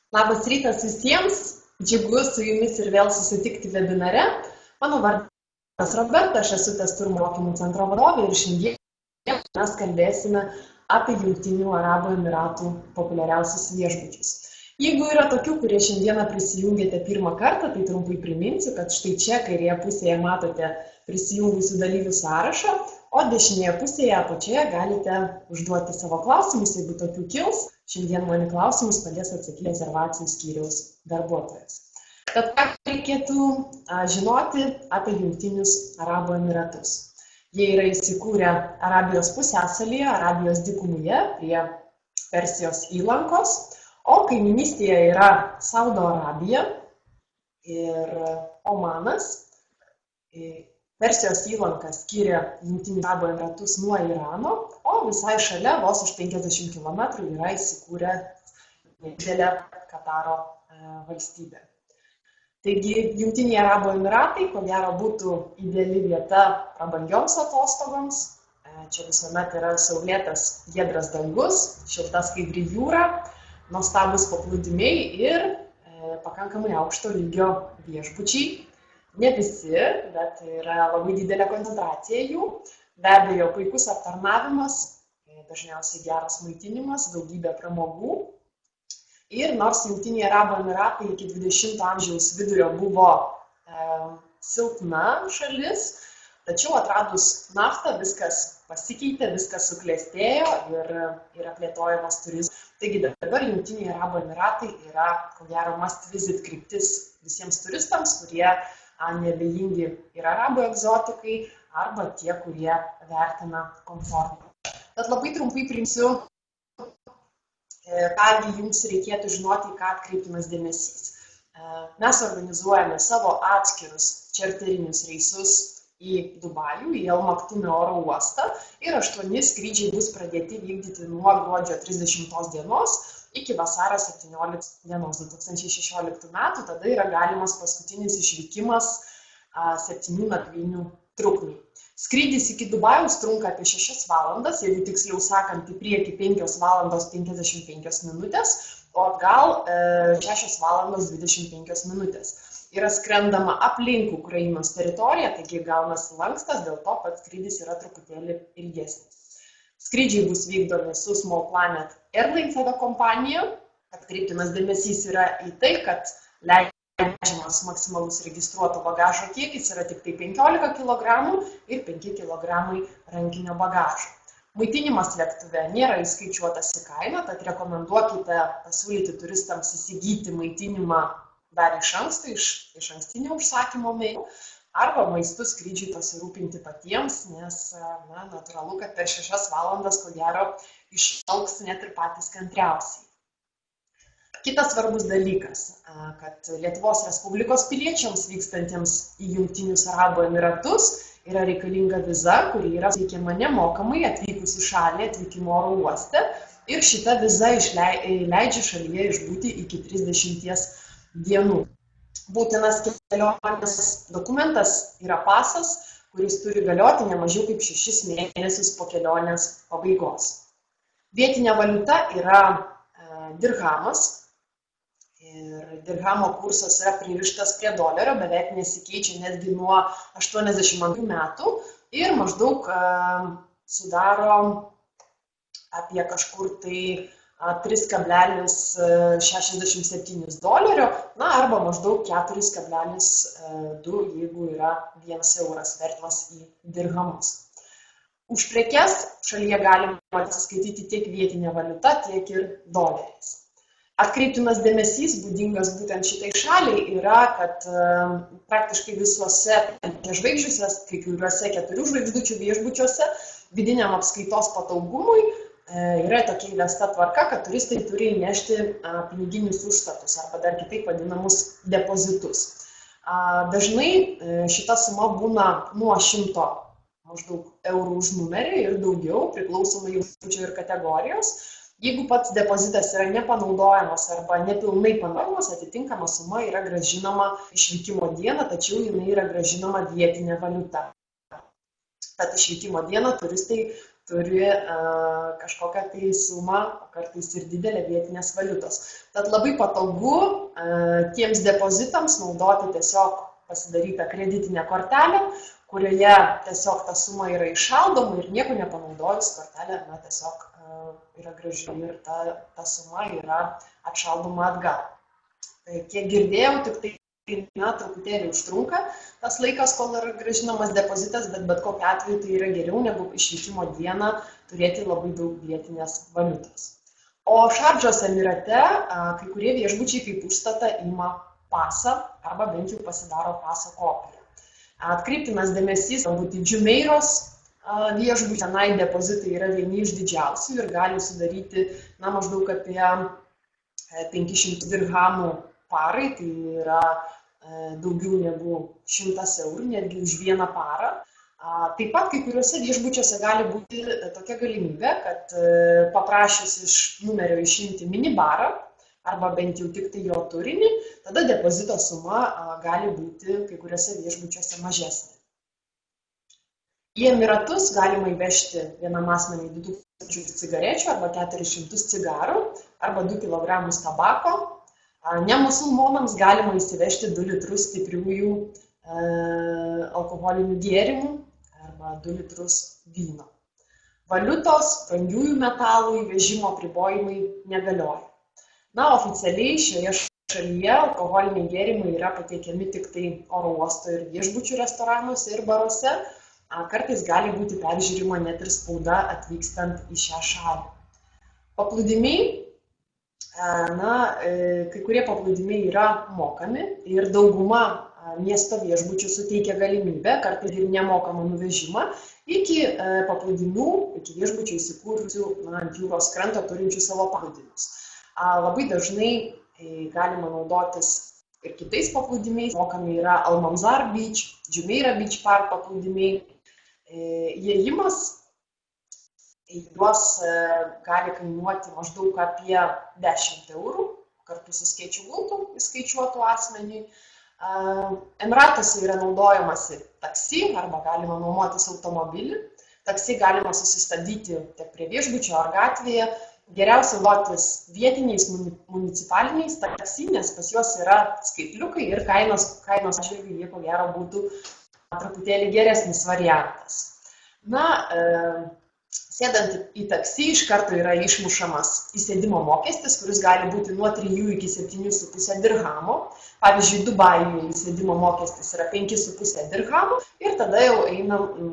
Labas rytas visiems, džiugu su jumis ir vėl susitikti webinare. Mano vardas Roberta, aš esu testų ir mokymų centro vadovė ir šiandien mes kalbėsime apie Jungtinių Arabų Emiratų populiariausius viešbučius. Jeigu yra tokių, kurie šiandieną prisijungėte pirmą kartą, tai trumpai priminsiu, kad štai čia kairėje pusėje matote prisijungusių dalyvių sąrašą, o dešinėje pusėje apačioje galite užduoti savo klausimus, jeigu tokių kils. Šiandien man į klausimus padės atsakyti rezervacijų skyriaus darbuotojas. Tad ką reikėtų žinoti apie Jungtinius Arabų Emiratus? Jie yra įsikūrę Arabijos pusiasalyje, Arabijos dykumoje prie Persijos įlankos, o kaiminystėje yra Saudo Arabija ir Omanas. Persijos įlanka skiria Jungtinių Arabų Emiratus nuo Irano, o visai šalia, vos už 50 km, yra įsikūrę nedidelė Kataro valstybė. Taigi, Jungtiniai Arabų Emiratai, ko gero, būtų ideali vieta prabangioms atostogoms. Čia visuomet yra saulėtas giedras dangus, šilta skaidri jūra, nuostabus paplūdimiai ir pakankamai aukšto lygio viešbučiai. Ne visi, bet yra labai didelė koncentracija jų. Be abejo, puikus aptarnavimas, dažniausiai geras maitinimas, daugybė pramogų. Ir nors Jungtiniai Arabų Emiratai iki 20 amžiaus vidurio buvo silpna šalis, tačiau atradus naftą viskas pasikeitė, viskas suklestėjo ir yra plėtojamas turizmas. Taigi dabar Jungtiniai Arabų Emiratai yra, ko gero, must visit kryptis visiems turistams, kurie neabejingi ir arabų egzotikai arba tie, kurie vertina komfortą. Tad labai trumpai priminsiu, kągi jums reikėtų žinoti, ką atkreiptinas dėmesys. Mes organizuojame savo atskirus čarterinius reisus į Dubajų, į El Maktume oro uostą ir 8 skrydžiai bus pradėti vykdyti nuo gruodžio 30 dienos iki vasario 17 dienos 2016 metų, tada yra galimas paskutinis išvykimas 7 nakvynių trukmei. Skrydis iki Dubajaus trunka apie 6 valandas, jeigu tiksliau sakant, į priekį 5 valandos 55 minutės, o atgal 6 valandos 25 minutės. Yra skrendama aplink Ukrainos teritoriją, taigi gaunasi lankstas, dėl to pats skrydis yra truputėlį ilgesnis. Skrydžiai bus vykdomi su Small Planet Airlines aviakompanija. Atkreiptinas dėmesys yra į tai, kad leidžiamas maksimalus registruoto bagažo kiekis yra tik tai 15 kg ir 5 kg rankinio bagažo. Maitinimas lėktuve nėra įskaičiuotas į kainą, tad rekomenduokite pasiūlyti turistams įsigyti maitinimą dar iš anksto, iš ankstinio užsakymo meniu, arba maistu skrydžiui pasirūpinti patiems, nes natūralu, kad per 6 valandas, ko gero, išaugs net ir patys kantriausiai. Kitas svarbus dalykas, kad Lietuvos Respublikos piliečiams vykstantiems į Jungtinius Arabų Emiratus yra reikalinga viza, kuri yra teikiama nemokamai atvykus į šalį atvykimo oro uoste ir šita viza leidžia šalyje išbūti iki 30 dienų. Būtinas kelionės dokumentas yra pasas, kuris turi galioti ne mažiau kaip 6 mėnesius po kelionės pabaigos. Vietinė valiuta yra dirhamas ir dirhamo kursas yra pririštas prie dolerio, beveik nesikeičia netgi nuo 82 metų ir maždaug sudaro apie kažkur tai 3,67 dolerio, arba maždaug 4,2, jeigu yra 1 euras vertimas į dirhamus. Už prekes šalyje galima atsiskaityti tiek vietinė valiuta, tiek ir doleriais. Atkreiptinas dėmesys, būdingas būtent šitai šaliai, yra, kad praktiškai visuose 5 žvaigždžiuose, kai kuriuose 4 žvaigždučių viešbučiuose, vidiniam apskaitos patougumui yra tokia įvesta tvarka, kad turistai turi įnešti piniginius užstatus arba dar kitaip vadinamus depozitus. Dažnai šita suma būna nuo 100 maždaug eurų už numerį ir daugiau, priklausomai viešbučio ir kategorijos. Jeigu pats depozitas yra nepanaudojamas arba nepilnai panaudojamas, atitinkama suma yra grąžinama išvykimo dieną, tačiau jinai yra grąžinama vietinė valiuta. Tad išvykimo dieną turistai turi kažkokią tai sumą, kartais ir didelę vietinės valiutos. Tad labai patogu tiems depozitams naudoti tiesiog pasidarytą kreditinę kortelę, kurioje tiesiog ta suma yra įšaldoma ir nieko nepanaudojus kortelė tiesiog yra grąžinama ir ta suma yra atšaldoma atgal. Tai kiek girdėjau, tik tai truputėlį užtrunka tas laikas, kol yra grąžinamas depozitas, bet kokiu atveju tai yra geriau negu išvykimo dieną turėti labai daug vietinės valiutos. O Šardžos Emirate kai kurie viešbučiai kaip užstatą ima pasą arba bent jau pasidaro paso kopiją. Atkreiptinas dėmesys galbūt į Džumeiros viešbučių, tenai depozitai yra vieni iš didžiausių ir gali sudaryti maždaug apie 500 dirhamų parai, tai yra daugiau negu 100 eurų, netgi už vieną parą. Taip pat kai kuriuose viešbučiuose gali būti tokia galimybė, kad paprašius iš numerio išimti minibarą, arba bent jau tik tai jo turinį, tada depozito suma gali būti kai kuriuose viešbučiuose mažesnė. Į Emiratus galima įvežti vienam asmeniui 2000 cigarečių arba 400 cigarų arba 2 kg tabako. Nemusulmonams galima įsivežti 2 litrus stipriųjų alkoholinių gėrimų arba 2 litrus vyno. Valiutos, brangiųjų metalų įvežimo apribojimai negalioja. Oficialiai šioje šalyje alkoholiniai gėrimai yra patiekiami tik tai oro uosto ir viešbučių restoranuose ir baruose. Kartais gali būti peržiūrima net ir spauda atvykstant į šią šalį. Paplūdimiai, kai kurie paplūdimiai yra mokami ir dauguma miesto viešbučių suteikia galimybę, kartais ir nemokamą nuvežimą iki paplūdimių, iki viešbučių įsikūrusių ant jūros kranto turinčių savo paplūdimius. Labai dažnai galima naudotis ir kitais paplūdimiais. Mokami yra Al-Mamzar Beach, Jumeirah Beach Park paplūdimiai. Įėjimas į juos gali kainuoti maždaug apie 10 eurų, kartu su skėčių gultų įskaičiuotų asmeniui. Emiratuose yra naudojamasi taksi arba galima nuomotis automobilį. Taksi galima susistabdyti tiek prie viešbučio ar gatvėje. Geriausia naudotis vietiniais municipaliniais taksi, nes pas juos yra skaitliukai ir kainos atžvilgiu jie ko gero būtų truputėlį geresnis variantas. Sėdant į taksi iš karto yra išmušamas įsėdimo mokestis, kuris gali būti nuo 3 iki 7,5 dirhamo. Pavyzdžiui, Dubajuje įsėdimo mokestis yra 5,5 dirhamo ir tada jau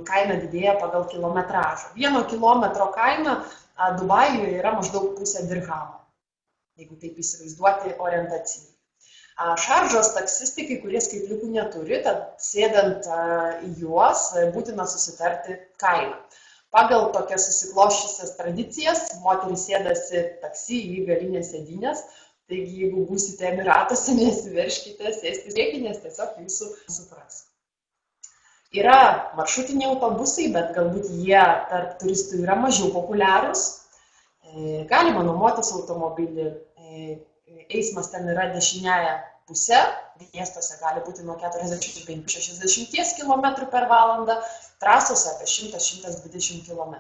kaina didėja pagal kilometražą. 1 kilometro kaina Dubajuje yra maždaug 0,5 dirhamo, jeigu taip įsivaizduoti orientacijai. Šardžos taksistai kai kurie skaitliukų neturi, tad sėdant į juos būtina susitarti kainą. Pagal tokias susikloščiusias tradicijas, moterys sėdasi taksi į galinės sėdynės, taigi jeigu būsite Emiratuose, nesiverškite sėsti priekį, nes tiesiog jūsų supras. Yra maršrutiniai autobusai, bet galbūt jie tarp turistų yra mažiau populiarūs. Galima nuomotis automobilį. Eismas ten yra dešiniaja pusė, miestuose gali būti nuo 45–60 km per valandą, trasose apie 100–120 km.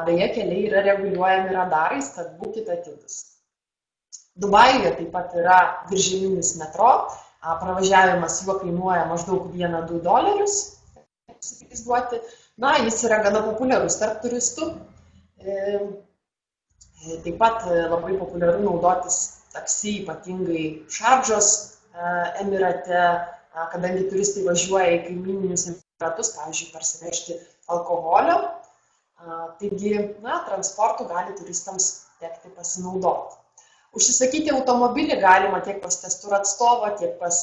Beje, keliai yra reguliuojami radarais, tad būkite atidūs. Dubajuje taip pat yra viržeminis metro, pravažiavimas juo kainuoja maždaug $1–2, įsivaizduoti. Jis yra gana populiarus tarp turistų. Taip pat labai populiaru naudotis taksi, ypatingai Šardžos Emirate, kadangi turistai važiuoja į kaimyninius Emiratus, pavyzdžiui, parsivežti alkoholio. Taigi, transportu gali turistams tekti pasinaudoti. Užsisakyti automobilį galima tiek pas testur atstovą, tiek pas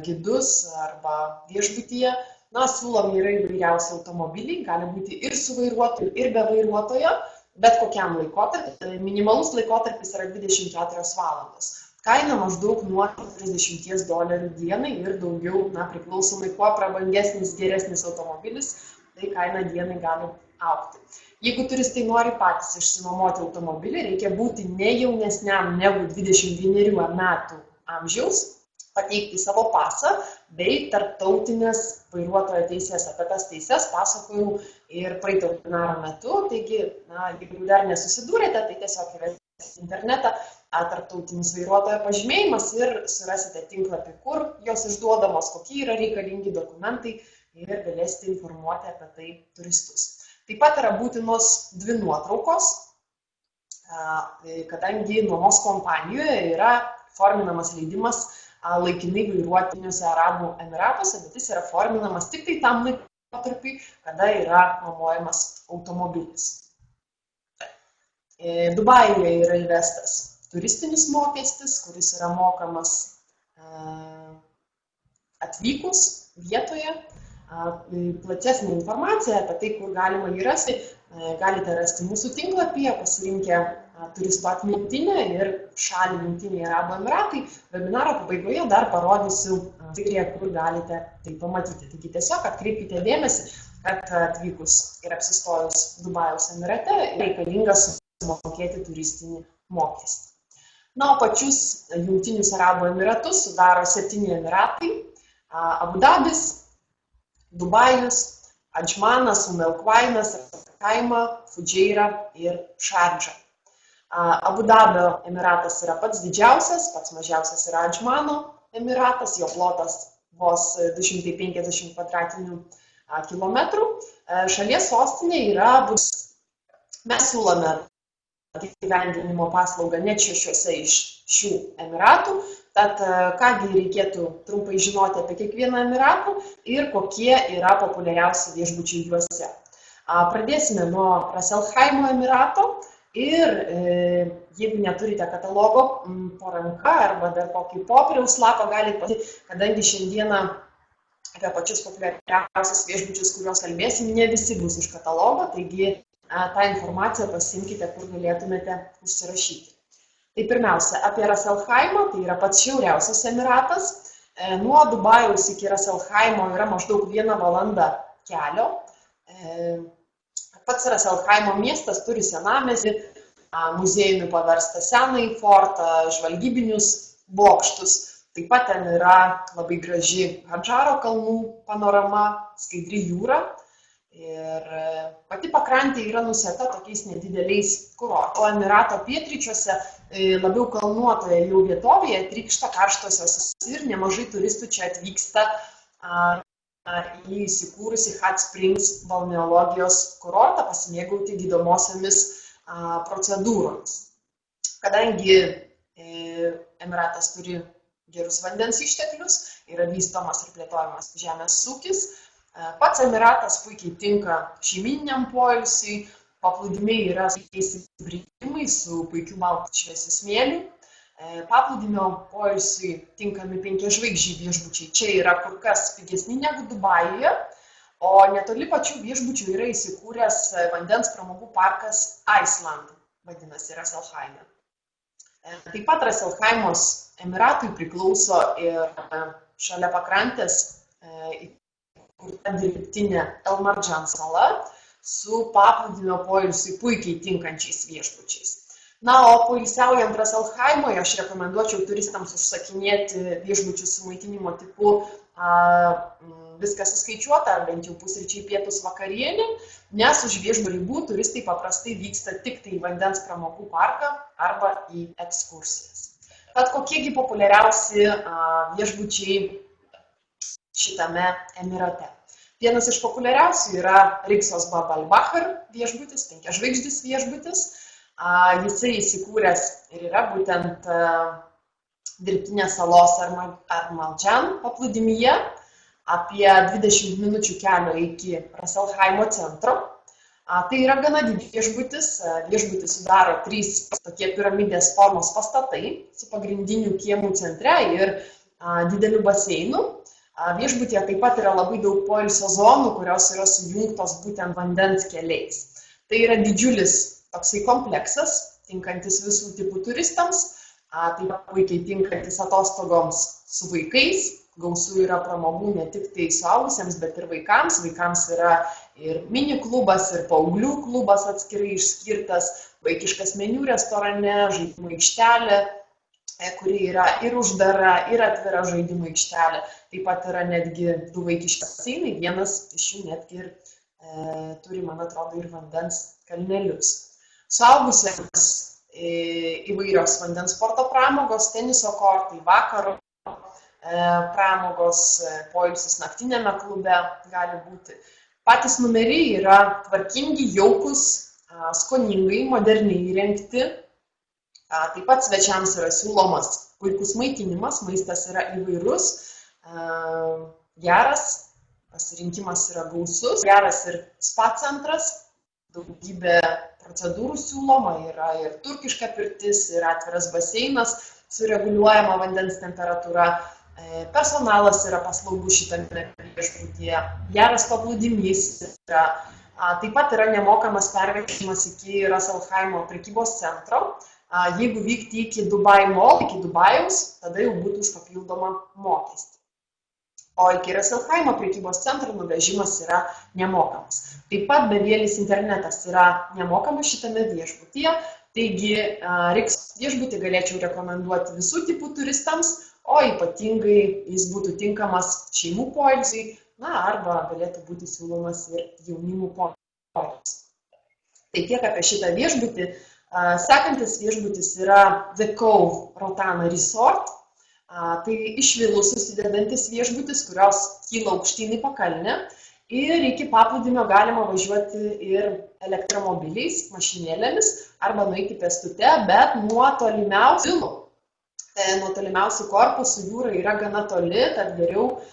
gidus arba viešbutyje. Siūlomi yra įvairiausi automobiliai, gali būti ir su vairuotoju, ir be vairuotojo. Bet kokiam laikotarpiu, minimalus laikotarpis yra 24 valandos. Kaina maždaug nuo $40 dienai ir daugiau, priklausomai kuo prabangesnis, geresnis automobilis, tai kaina dienai gali augti. Jeigu turistai nori patys išsinuomoti automobilį, reikia būti ne jaunesniam negu 21 metų amžiaus. pateikti savo pasą bei tarptautinės vairuotojo teisės. Apie tas teises pasakojau ir praeito webinaro metu, taigi, jeigu dar nesusidūrėte, tai tiesiog įveskite internetą tarptautinis vairuotojo pažymėjimas ir surasite tinklapį, kur jos išduodamos, kokie yra reikalingi dokumentai ir galėsite informuoti apie tai turistus. Taip pat yra būtinos 2 nuotraukos, kadangi nuomos kompanijoje yra forminamas leidimas laikinai vairuotiniuose Arabų Emiratuose, bet jis yra forminamas tik tai tam laikotarpiui, kada yra nuomojamas automobilis. Dubajuje yra įvestas turistinis mokestis, kuris yra mokamas atvykus vietoje. Platesnė informacija apie tai, kur galima jį rasti, galite rasti mūsų tinklapyje, pasirinkę turistų atmintinę ir šalį Jungtiniai Arabų Emiratai. Webinaro pabaigoje dar parodysiu tikrąją, kur galite tai pamatyti. Taigi tiesiog atkreipkite dėmesį, kad atvykus ir apsistojus Dubajaus Emirate reikalinga sumokėti turistinį mokestį. O pačius Jungtinius Arabų Emiratus sudaro 7 emiratai: Abu Dabis, Dubajus, Adžmanas, Umelkvainas, Kaima, Fudžeira ir Šardža. Abu Dabio emiratas yra pats didžiausias, pats mažiausias yra Adžmano emiratas, jo plotas vos 250 kvadratinių kilometrų. Šalies sostinė yra Abudabis. Mes siūlome apgyvendinimo paslaugą net 6 iš šių emiratų, tad kągi reikėtų trumpai žinoti apie kiekvieną emiratą ir kokie yra populiariausi viešbučiai juose. Pradėsime nuo Ras Al Khaimo emirato ir jeigu neturite katalogo po ranka arba dar kokį popieriaus lapą, galite pamatyti, kadangi šiandieną apie pačius populiariausius viešbučius, kuriuos kalbėsim, ne visi bus iš katalogo, taigi tą informaciją pasimkite, kur galėtumėte užsirašyti. Tai pirmiausia, apie Ras Al Khaimą, tai yra pats šiauriausias emiratas. Nuo Dubajaus iki Ras Al Khaimo yra maždaug 1 valanda kelio. Pats Ras Al Khaimo miestas turi senamiestį, muziejumi paverstą senąjį fortą, žvalgybinius bokštus. Taip pat ten yra labai graži Hadžaro kalnų panorama, skaidri jūra. Ir pati pakrantė yra nusėta tokiais nedideliais kurortais. O emirato pietryčiuose, labiau kalnuotoje jau vietovėje, trykšta karštosios ir nemažai turistų čia atvyksta į įsikūrusi Hot Springs balneologijos kurortą pasimėgauti gydomosiomis procedūromis. Kadangi emiratas turi gerus vandens išteklius, yra vystomas ir plėtojamas žemės ūkis, pats emiratas puikiai tinka šeimyniniam poilsiui, paplūdimiai yra įsibridimai su puikiu baltu šviesiu smėliu. Paplūdimio poilsiui tinkami 5 žvaigždžių viešbučiai. Čia yra kur kas pigesni negu Dubajuje, o netoli pačių viešbučių yra įsikūręs vandens pramogų parkas Iceland, vadinasi Ras Al Khaime. Taip pat Ras Al Khaimos emiratui priklauso ir šalia pakrantės įkurta dirbtinė El Marjan sala su paplūdimio poilsiui puikiai tinkančiais viešbučiais. O poilsiaujant Ras Al Khaimoje aš rekomenduočiau turistams užsakinėti viešbučius su maitinimo tipu viskas įskaičiuota, bent jau pusryčiai, pietus, vakarienė, nes už viešbučių ribų turistai paprastai vyksta tik tai į vandens pramogų parką arba į ekskursijas. Tad kokiegi populiariausi viešbučiai šitame emirate? Vienas iš populiariausių yra Riksos Bab Al Bahr viešbutis, 5 žvaigždis viešbutis. Jisai įsikūręs ir yra būtent dirbtinės salos Al Marjan paplūdimyje, apie 20 minučių kelio iki Ras Al Khaimo centro. Tai yra gana didelis viešbutis. Viešbutis sudaro 3 tokie piramidės formos pastatai su pagrindiniu kiemų centre ir dideliu baseinu. Viešbutyje taip pat yra labai daug poilsio zonų, kurios yra sujungtos būtent vandens keliais. Tai yra didžiulis toksai kompleksas, tinkantis visų tipų turistams, taip pat puikiai tinkantis atostogoms su vaikais. Gausu yra pramogų ne tik tai suaugusiems, bet ir vaikams. Vaikams yra ir mini klubas, ir paauglių klubas atskirai išskirtas, vaikiškas meniu restorane, žaidimų aikštelė, kuri yra ir uždara, ir atvira žaidimų aikštelė. Taip pat yra netgi 2 vaikiški baseinai, vienas iš jų netgi ir turi, man atrodo, ir vandens kalnelius. Suaugusiems įvairios vandens sporto pramogos, teniso kortai, vakaro pramogos, poilsis naktinėme klube gali būti. Patys numeriai yra tvarkingi, jaukus, skoningai, moderniai įrengti. Taip pat svečiams yra siūlomas puikus maitinimas, maistas yra įvairus, geras, pasirinkimas yra gausus, geras ir spa centras, daugybė procedūrų siūloma, yra ir turkiška pirtis, ir atviras baseinas su reguliuojama vandens temperatūra, personalas yra paslaugų šitame viešbutyje, geras paplūdimys yra, taip pat yra nemokamas pervežimas iki Raselheimo prekybos centro. Jeigu vykti iki Dubai Mall, iki Dubajaus, tada jau būtų už papildomą mokestį. O iki Raselheimo prekybos centro nuvežimas yra nemokamas. Taip pat bevėlis internetas yra nemokamas šitame viešbutyje, taigi Riks viešbutį galėčiau rekomenduoti visų tipų turistams, o ypatingai jis būtų tinkamas šeimų poilsiui, arba galėtų būti siūlomas ir jaunimų poilsiui. Tai tiek apie šitą viešbutį. Sekantis viešbutis yra The Cove Rotana Resort. Tai iš vilų susidedantis viešbutis, kurios kyla aukštyn į pakalnę. Ir iki paplūdimio galima važiuoti ir elektromobiliais, mašinėlėmis arba nueiti pėstute, bet nuo tolimiausių korpusų jūra yra gana toli, tad geriau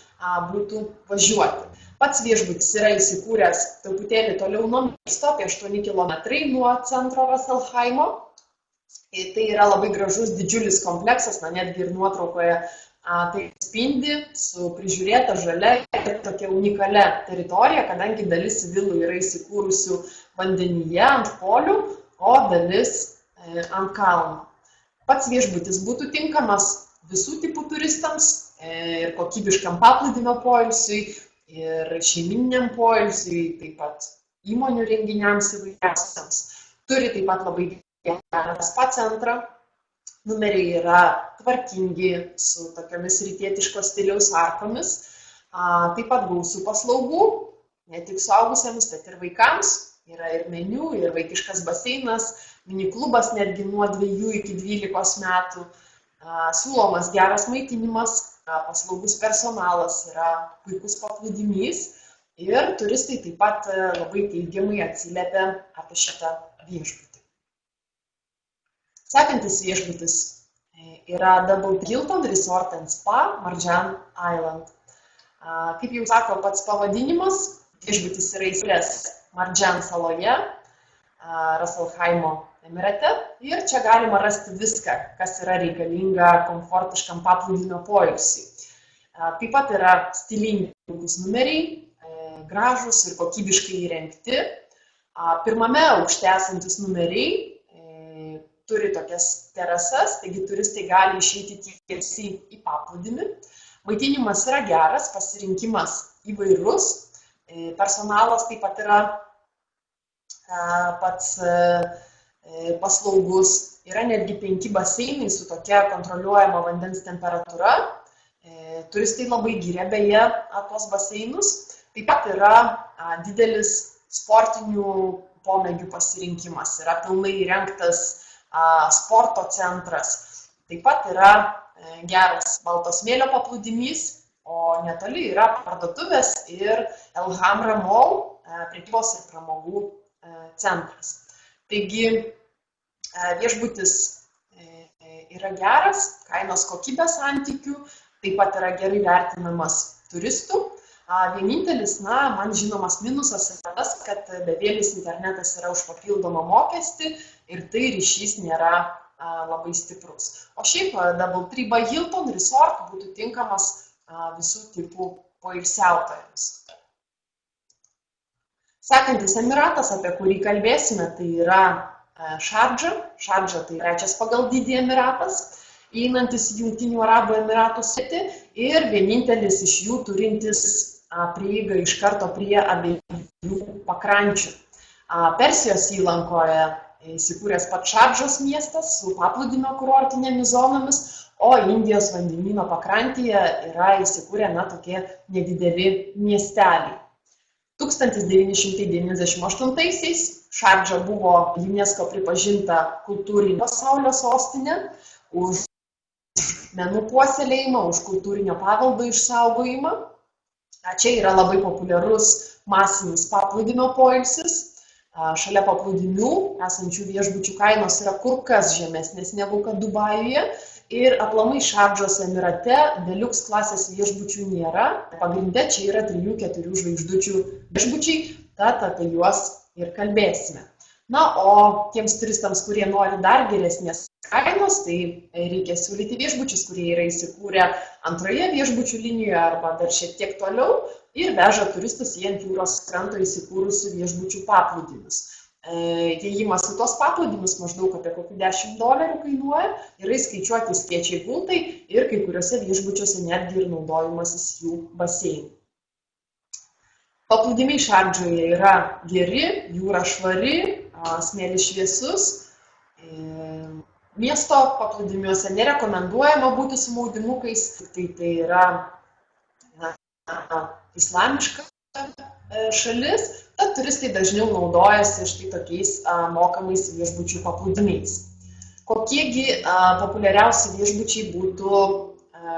būtų važiuoti. Pats viešbutis yra įsikūręs truputėlį toliau nuo miesto, apie 8 km nuo centro Raselheimo. Tai yra labai gražus, didžiulis kompleksas, netgi ir nuotraukoje tai spindi su prižiūrėta žalia ir tokia unikalia teritorija, kadangi dalis vilų yra įsikūrusių vandenyje ant polių, o dalis ant kalno. Pats viešbutis būtų tinkamas visų tipų turistams ir kokybiškam paplūdimio poilsiui, ir šeimininiam poilsiui, taip pat įmonių renginiams įvairiausiams. Turi taip pat labai gerą spa centrą. Numeriai yra tvarkingi su tokiamis rytietiško stiliaus arkomis. Taip pat gausų paslaugų, ne tik suaugusiems, bet ir vaikams. Yra ir meniu, ir vaikiškas baseinas, miniklubas netgi nuo 2 iki 12 metų. Siūlomas geras maitinimas, paslaugus personalas, yra puikus paplūdimys ir turistai taip pat labai teigiamai atsiliepia apie šitą viešbutį. Sekantis viešbutis yra Double Hilton Resort and Spa Marjan Island. Kaip jau sako pats pavadinimas, viešbutis yra įsikūręs Marjan saloje, Raselheimo Emirate, ir čia galima rasti viską, kas yra reikalinga komfortiškam paplūdimio poilsiui. Taip pat yra stilingi numeriai, gražūs ir kokybiškai įrengti. Pirmame aukšte esantis numeriai turi tokias terasas, taigi turistai gali išeiti tiesiai į paplūdimį. Maitinimas yra geras, pasirinkimas įvairus, personalas taip pat yra pats paslaugus, yra netgi 5 baseinai su tokia kontroliuojama vandens temperatūra. Turistai labai giria beje tuos baseinus. Taip pat yra didelis sportinių pomėgių pasirinkimas, yra pilnai įrengtas sporto centras. Taip pat yra geras balto smėlio paplūdimys, o netoli yra parduotuvės ir El Hamra Mall, prekybos ir pramogų centras. Taigi viešbutis yra geras, kainos kokybės santykių, taip pat yra gerai vertinamas turistų. Vienintelis, man žinomas minusas yra tas, kad bevėlis internetas yra už papildomą mokestį ir tai ryšys nėra labai stiprus. O šiaip Double Tree by Hilton Resort būtų tinkamas visų tipų poilsiautojams. Sekantis emiratas, apie kurį kalbėsime, tai yra Šardža. Šardža tai 3. pagal dydį emiratas, įeinantis į Jungtinių Arabų Emiratų sritį ir vienintelis iš jų turintis prieigą iš karto prie abiejų pakrančių. Persijos įlankoje įsikūręs pats Šardžos miestas su paplūdimio kurortinėmis zonomis, o Indijos vandenyno pakrantėje yra įsikūrę tokie nedideli miesteliai. 1998-aisiais Šardža buvo UNESCO pripažinta kultūrinio pasaulio sostinė už menų puoselėjimą, už kultūrinio paveldo išsaugojimą. Čia yra labai populiarus masinis paplūdimio poilsis. Šalia paplūdimių esančių viešbučių kainos yra kur kas žemesnės negu kad Dubajuje. Ir aplamai Šardžos emirate deluxe klasės viešbučių nėra. Pagrinde čia yra 3-4 žvaigždučių viešbučiai, tad apie juos ir kalbėsime. O tiems turistams, kurie nori dar geresnės kainos, tai reikia siūlyti viešbučius, kurie yra įsikūrę antroje viešbučių linijoje arba dar šiek tiek toliau ir veža turistus į ant jūros kranto įsikūrusių viešbučių paplūdimius. Įėjimas į tos paplūdimius maždaug apie kokį $10 kainuoja, yra įskaičiuoti skėčiai gultai ir kai kuriuose viešbučiuose netgi ir naudojimasis jų baseinų. Paplūdimiai Šardžoje yra geri, jūra švari, smėlis šviesus. Miesto paplūdimiuose nerekomenduojama būti su maudinukais, tai yra islamiška šalis, tad turistai dažniau naudojasi štai tokiais mokamais viešbučių paplūdimiais. Kokiegi populiariausi viešbučiai būtų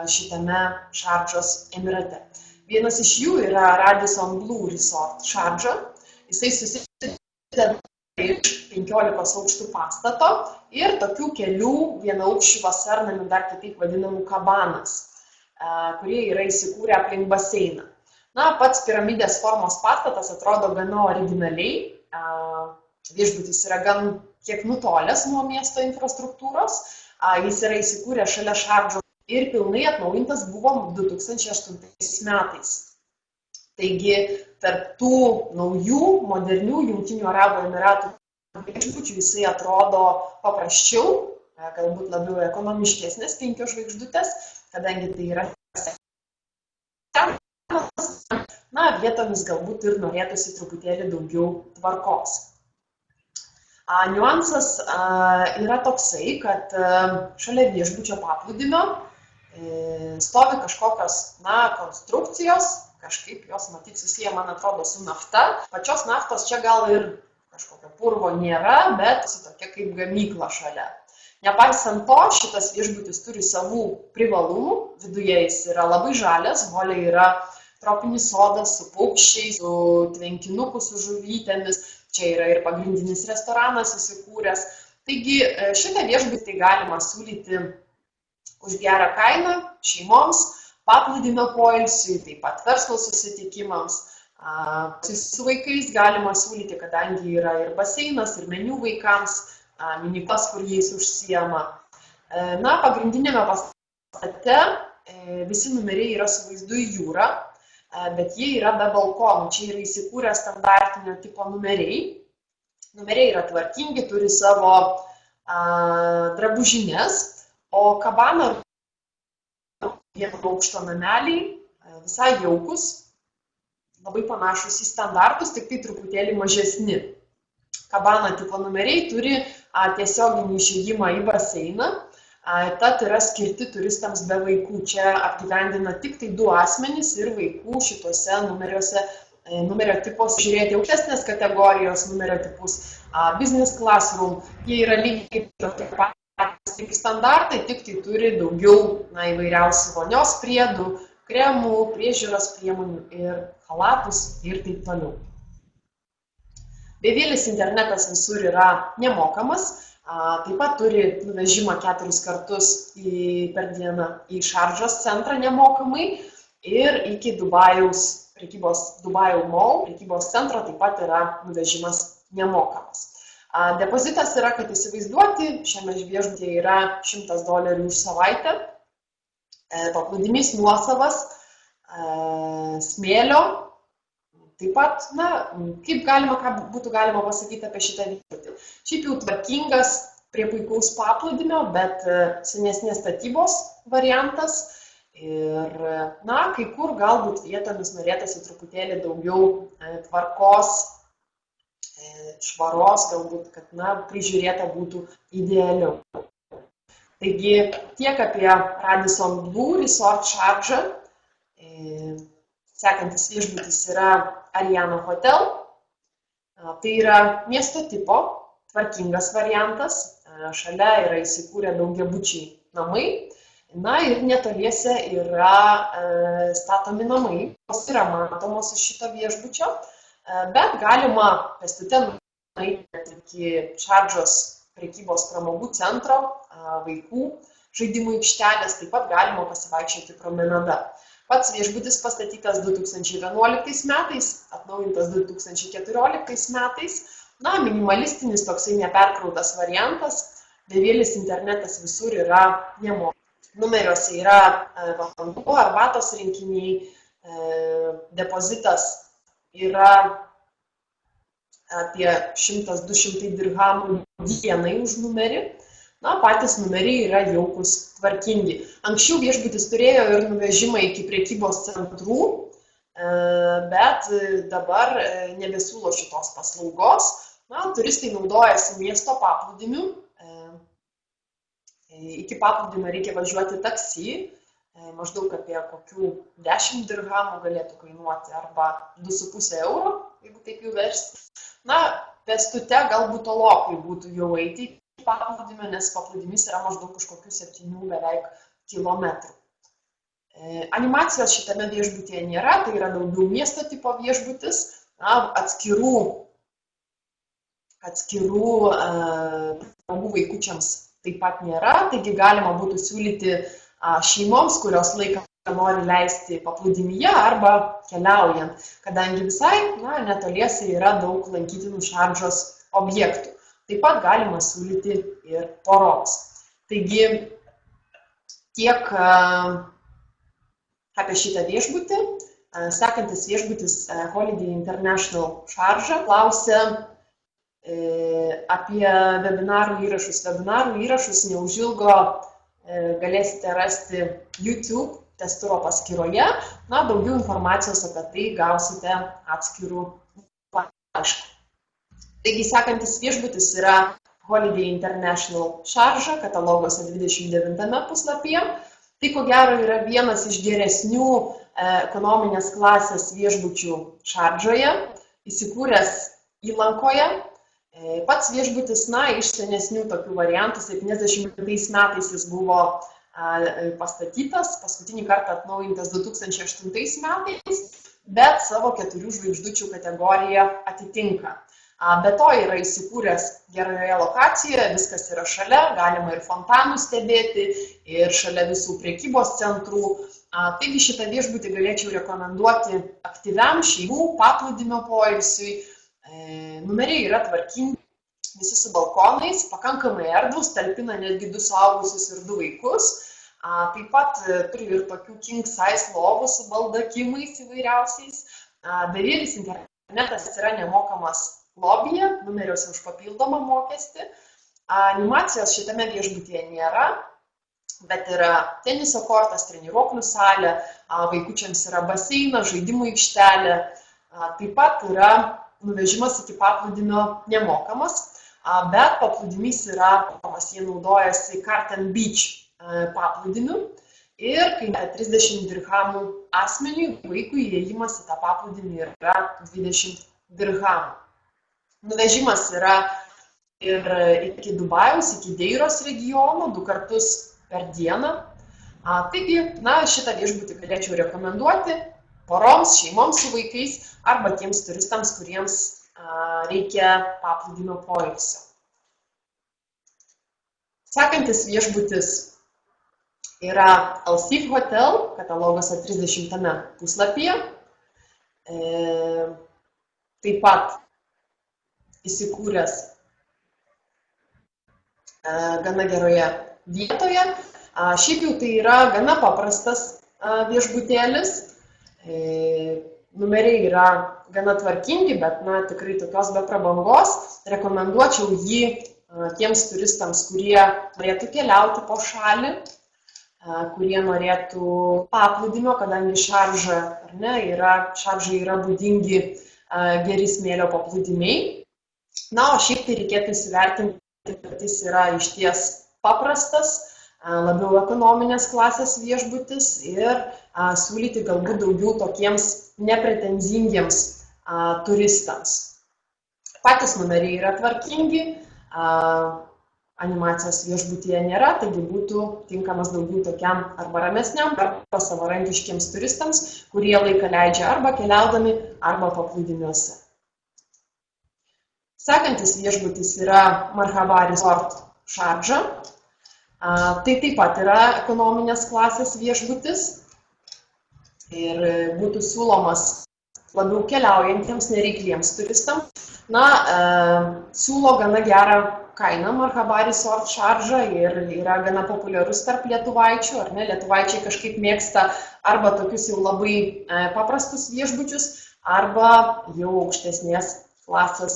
šitame Šardžos emirate? Vienas iš jų yra Radisson Blu Resort Šardža. Jisai susideda iš 15 aukštų pastato ir tokių kelių vienaaukščių vasarnamių, dar kitaip vadinamų kabanas, kurie yra įsikūrę aplink baseiną. Pats piramidės formos pastatas atrodo gana originaliai. Viešbutis yra gan kiek nutolęs nuo miesto infrastruktūros. Jis yra įsikūrę šalia Šardžos ir pilnai atnaujintas buvo 2008 metais. Taigi, tarp tų naujų, modernių Jungtinių Arabų Emiratų viešbučių jisai atrodo paprasčiau, galbūt labiau ekonomiškesnės 5 žvaigždutės, kadangi tai yra vietomis galbūt ir norėtųsi truputėlį daugiau tvarkos. Niuansas yra toksai, kad šalia viešbučio paplūdimio stovi kažkokios konstrukcijos, kažkaip jos matyt susiję, man atrodo, su nafta. Pačios naftos čia gal ir kažkokio purvo nėra, bet su tokia kaip gamykla šalia. Nepaisant to, šitas viešbutis turi savų privalumų, viduje jis yra labai žalias, hole yra tropinis sodas su paukščiais, su tvenkinuku, su žuvytėmis, čia yra ir pagrindinis restoranas įsikūręs. Taigi šitą viešbutį galima siūlyti už gerą kainą šeimoms, paplūdimio poilsiui, taip pat verslo susitikimams. Su vaikais galima siūlyti, kadangi yra ir baseinas, ir meniu vaikams, minipas, kur jais užsiema. Pagrindinėme pastate visi numeriai yra su vaizdu į jūrą, bet jie yra be balkonų. Čia yra įsikūrę standartinio tipo numeriai. Numeriai yra tvarkingi, turi savo drabužines, o kabana vieno aukšto nameliai visai jaukus, labai panašus į standartus, tik tai truputėlį mažesni. Kabana tipo numeriai turi tiesioginį išėjimą į baseiną, tad yra skirti turistams be vaikų. Čia apgyvendina tik tai 2 asmenys ir vaikų šituose numerio tipos žiūrėti aukštesnės kategorijos numerio tipus, business classroom. Jie yra lygiai tokie patys standartai, tik tai turi daugiau įvairiausių vonios priedų, kremų, priežiūros priemonių ir chalatus ir taip toliau. Bevėlis internetas visur yra nemokamas, taip pat turi nuvežimą 4 kartus per dieną į Šardžos centrą nemokamai ir iki Dubajaus Dubajaus Mall prekybos centro taip pat yra nuvežimas nemokamas. Depozitas yra, kad įsivaizduoti, šiame viešbutyje yra $100 už savaitę, paplūdimys nuosavas, smėlio. Taip pat, kaip būtų galima pasakyti apie šitą viešbutį. Šiaip jau tvarkingas prie puikaus paplūdimio, bet senesnės statybos variantas. Ir, kai kur galbūt vietomis norėtųsi truputėlį daugiau tvarkos švaros, galbūt, kad prižiūrėta būtų idealiau. Taigi tiek apie Radisson Blu Resort Šardžą. Sekantis viešbutis yra Ariana Hotel. Tai yra miesto tipo, tvarkingas variantas. Šalia yra įsikūrę daugiabučiai namai. Ir netoliese yra statomi namai, jos yra matomos iš šito viešbučio, bet galima pėstute nueiti iki Šardžos prekybos pramogų centro, vaikų žaidimų aikštelės, taip pat galima pasivaikščioti promenada. Pats viešbutis pastatytas 2011 metais, atnaujintas 2014 metais. Minimalistinis, toksai neperkrautas variantas, bevėlis internetas visur yra nemokamas. Numeriuose yra vanduo, arbatos rinkiniai, depozitas yra apie 100-200 dirhamų dienai už numerį. Patys numeriai yra jaukus, tvarkingi. Anksčiau viešbutis turėjo ir nuvežimą iki prekybos centrų, bet dabar nebesiūlo šitos paslaugos. Turistai naudojasi miesto paplūdimiu. Iki paplūdimio reikia važiuoti taksi, maždaug apie kokių 10 dirhamų galėtų kainuoti arba 2,5 euro, jeigu taip jau versti. Pėstute galbūt tolokai būtų jau eiti į paplūdimio, nes paplūdimis yra maždaug už kokių 7 beveik kilometrų. Animacijos šitame viešbutyje nėra, tai yra daugiau miesto tipo viešbutis, atskirų pramogų vaikučiams taip pat nėra, taigi galima būtų siūlyti šeimoms, kurios laiką nori leisti paplūdimyje arba keliaujant, kadangi visai netoliese yra daug lankytinų Šardžos objektų. Taip pat galima siūlyti ir poroms. Taigi tiek apie šitą viešbutį. Sekantis viešbutis Holiday International Šardža klausia apie webinarų įrašus. Webinarų įrašus neužilgo galėsite rasti YouTube testuro paskyroje. Daugiau informacijos apie tai gausite atskirų laiškų. Taigi sekantis viešbutis yra Holiday International Šardža, kataloguose 29 puslapyje. Tai ko gero yra vienas iš geresnių ekonominės klasės viešbučių Šardžoje, įsikūręs įlankoje. Pats viešbutis, iš senesnių tokių variantų, 70 metais jis buvo pastatytas, paskutinį kartą atnaujintas 2008 metais, bet savo 4 žvaigždučių kategoriją atitinka. Be to yra įsikūręs geroje lokacijoje, viskas yra šalia, galima ir fontanų stebėti, ir šalia visų prekybos centrų. Taigi šitą viešbutį galėčiau rekomenduoti aktyviam šeimų paplūdimio poilsiui. Numeriai yra tvarkingi, visi su balkonais, pakankamai erdvūs, talpina netgi 2 suaugusius ir 2 vaikus. Taip pat turi ir tokių king size lovų su baldakimais įvairiausiais. Bevėlis internetas yra nemokamas lobyje, numeriuose už papildomą mokestį. Animacijos šitame viešbutyje nėra, bet yra teniso kortas, treniruoklių salė, vaikučiams yra baseinas, žaidimų aikštelė. Taip pat yra nuvežimas iki paplūdimio nemokamas, bet paplūdimys yra mokamas, jie naudojasi Carton Beach paplūdimiu ir kainuoja 30 dirhamų asmeniui, vaikui įėjimas į tą paplūdimį yra 20 dirhamų. Nuvežimas yra ir iki Dubajaus, iki Deiros regiono, 2 kartus per dieną. Taigi, šitą viešbutį galėčiau rekomenduoti poroms, šeimoms su vaikais arba tiems turistams, kuriems reikia paplūdimio poilsio. Sekantis viešbutis yra Alsif Hotel, kataloguose 30 puslapyje. Taip pat įsikūręs gana geroje vietoje. Šiaip jau tai yra gana paprastas viešbutėlis. Numeriai yra gana tvarkingi, bet tikrai tokios be prabangos. Rekomenduočiau jį tiems turistams, kurie norėtų keliauti po šalį, kurie norėtų paplūdimio, kadangi Šardžai yra būdingi geri smėlio paplūdimiai. Na, o šiaip tai reikėtų įsivertinti, kad jis yra išties paprastas, labiau ekonominės klasės viešbutis ir siūlyti galbūt daugiau tokiems nepretenzingiems turistams. Patys numeriai yra tvarkingi, animacijos viešbutyje nėra, taigi būtų tinkamas daugiau tokiam arba ramesniam, arba savarankiškiems turistams, kurie laiką leidžia arba keliaudami, arba paplūdimiuose. Sekantis viešbutis yra Marhaba Resort Šardža. Tai taip pat yra ekonominės klasės viešbutis ir būtų siūlomas labiau keliaujantiems nereikliems turistams. Na, siūlo gana gerą kainą Marhaba Resort Šardža ir yra gana populiarus tarp lietuvaičių, ar ne? Lietuvaičiai kažkaip mėgsta arba tokius jau labai paprastus viešbučius, arba jau aukštesnės klasės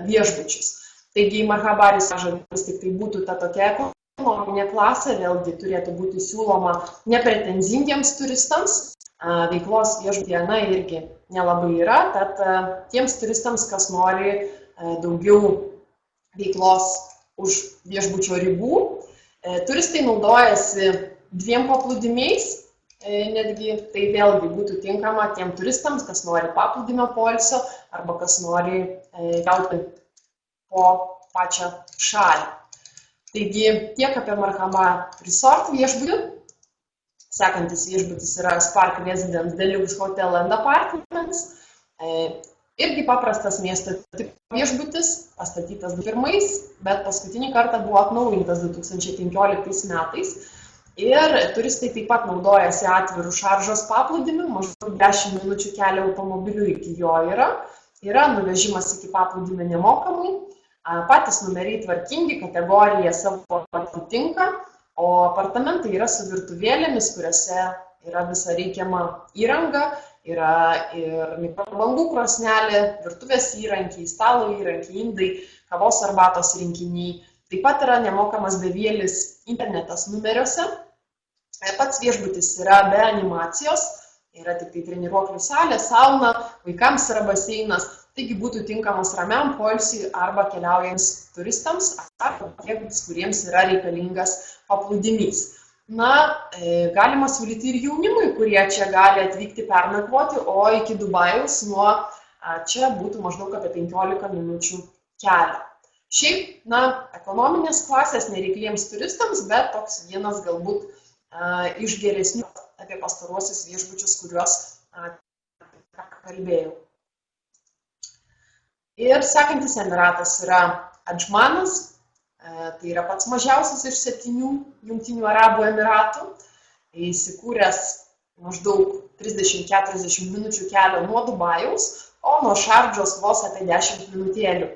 viešbučius. Taigi Marhaba Resort vis tik tai būtų ta tokia ekonominė klasė, vėlgi turėtų būti siūloma nepretenzingiems turistams. Veiklos viešbutyje irgi nelabai yra, tad tiems turistams, kas nori daugiau veiklos už viešbučio ribų, turistai naudojasi 2 paplūdimiais, netgi tai vėlgi būtų tinkama tiem turistams, kas nori paplūdimio poilsio arba kas nori keliauti po pačią šalį. Taigi tiek apie Marhaba Resort viešbutį. Sekantis viešbutis yra Spark Residence Deluxe Hotel and Apartments. Irgi paprastas miesto tipo viešbutis, pastatytas 2001, bet paskutinį kartą buvo atnaujintas 2015 metais. Ir turistai taip pat naudojasi atvirų Šaržos paplūdimiu, maždaug 10 minučių kelio automobiliu iki jo yra. Yra nuvežimas iki paplūdimio nemokamai. Patys numeriai tvarkingi, kategorija savo atitinka, o apartamentai yra su virtuvėlėmis, kuriuose yra visa reikiama įranga, yra ir mikrobangų krosnelė, virtuvės įrankiai, stalo įrankiai, indai, kavos arbatos rinkiniai. Taip pat yra nemokamas bevėlis internetas numeriuose. Pats viešbutis yra be animacijos, yra tik tai treniruoklių salė, sauna, vaikams yra baseinas, taigi būtų tinkamas ramiam poilsiui arba keliaujantiems turistams, arba tiems, kuriems yra reikalingas paplūdimys. Na, galima siūlyti ir jaunimui, kurie čia gali atvykti pernakvoti, o iki Dubajaus nuo čia būtų maždaug apie 15 minučių kelio. Šiaip, na, ekonominės klasės nereikliems turistams, bet toks vienas galbūt iš geresnių apie pastaruosius viešbučius, kuriuos kalbėjau. Ir sekantis emiratas yra Adžmanas, tai yra pats mažiausias iš 7 Jungtinių Arabų Emiratų, įsikūręs maždaug 30-40 minučių kelio nuo Dubajaus, o nuo Šardžos vos apie 10 minutėlių.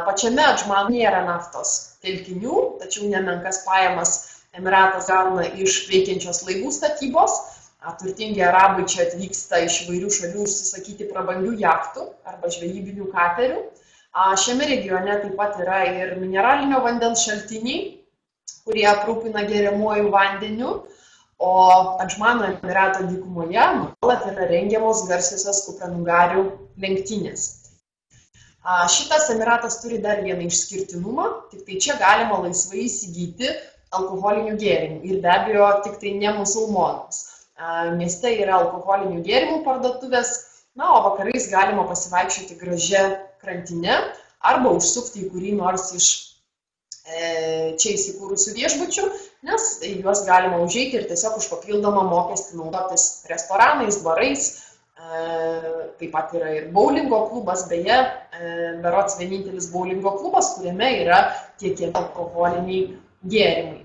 Pačiame Adžmane nėra naftos telkinių, tačiau nemenkas pajamas Emiratas gauna iš veikiančios laivų statybos. Turtingi arabai čia atvyksta iš įvairių šalių užsisakyti prabangių jachtų arba žvejybinių katerių. Šiame regione taip pat yra ir mineralinio vandens šaltiniai, kurie aprūpina geriamuoju vandeniu, o Adžmano Emirato dykumoje nuolat yra rengiamos garsiosios kupranugarių lenktynės. Šitas emiratas turi dar vieną išskirtinumą, tik tai čia galima laisvai įsigyti alkoholinių gėrimų ir be abejo tik tai ne musulmonams. Mieste yra alkoholinių gėrimų parduotuvės, na, o vakarais galima pasivaikščioti gražia krantine arba užsukti į kurį nors iš čia įsikūrusių viešbučių, nes juos galima užeiti ir tiesiog už papildomą mokestį naudotis restoranais, barais. Taip pat yra ir boulingo klubas, beje, berods vienintelis boulingo klubas, kuriame yra tiekiami alkoholiniai gėrimai.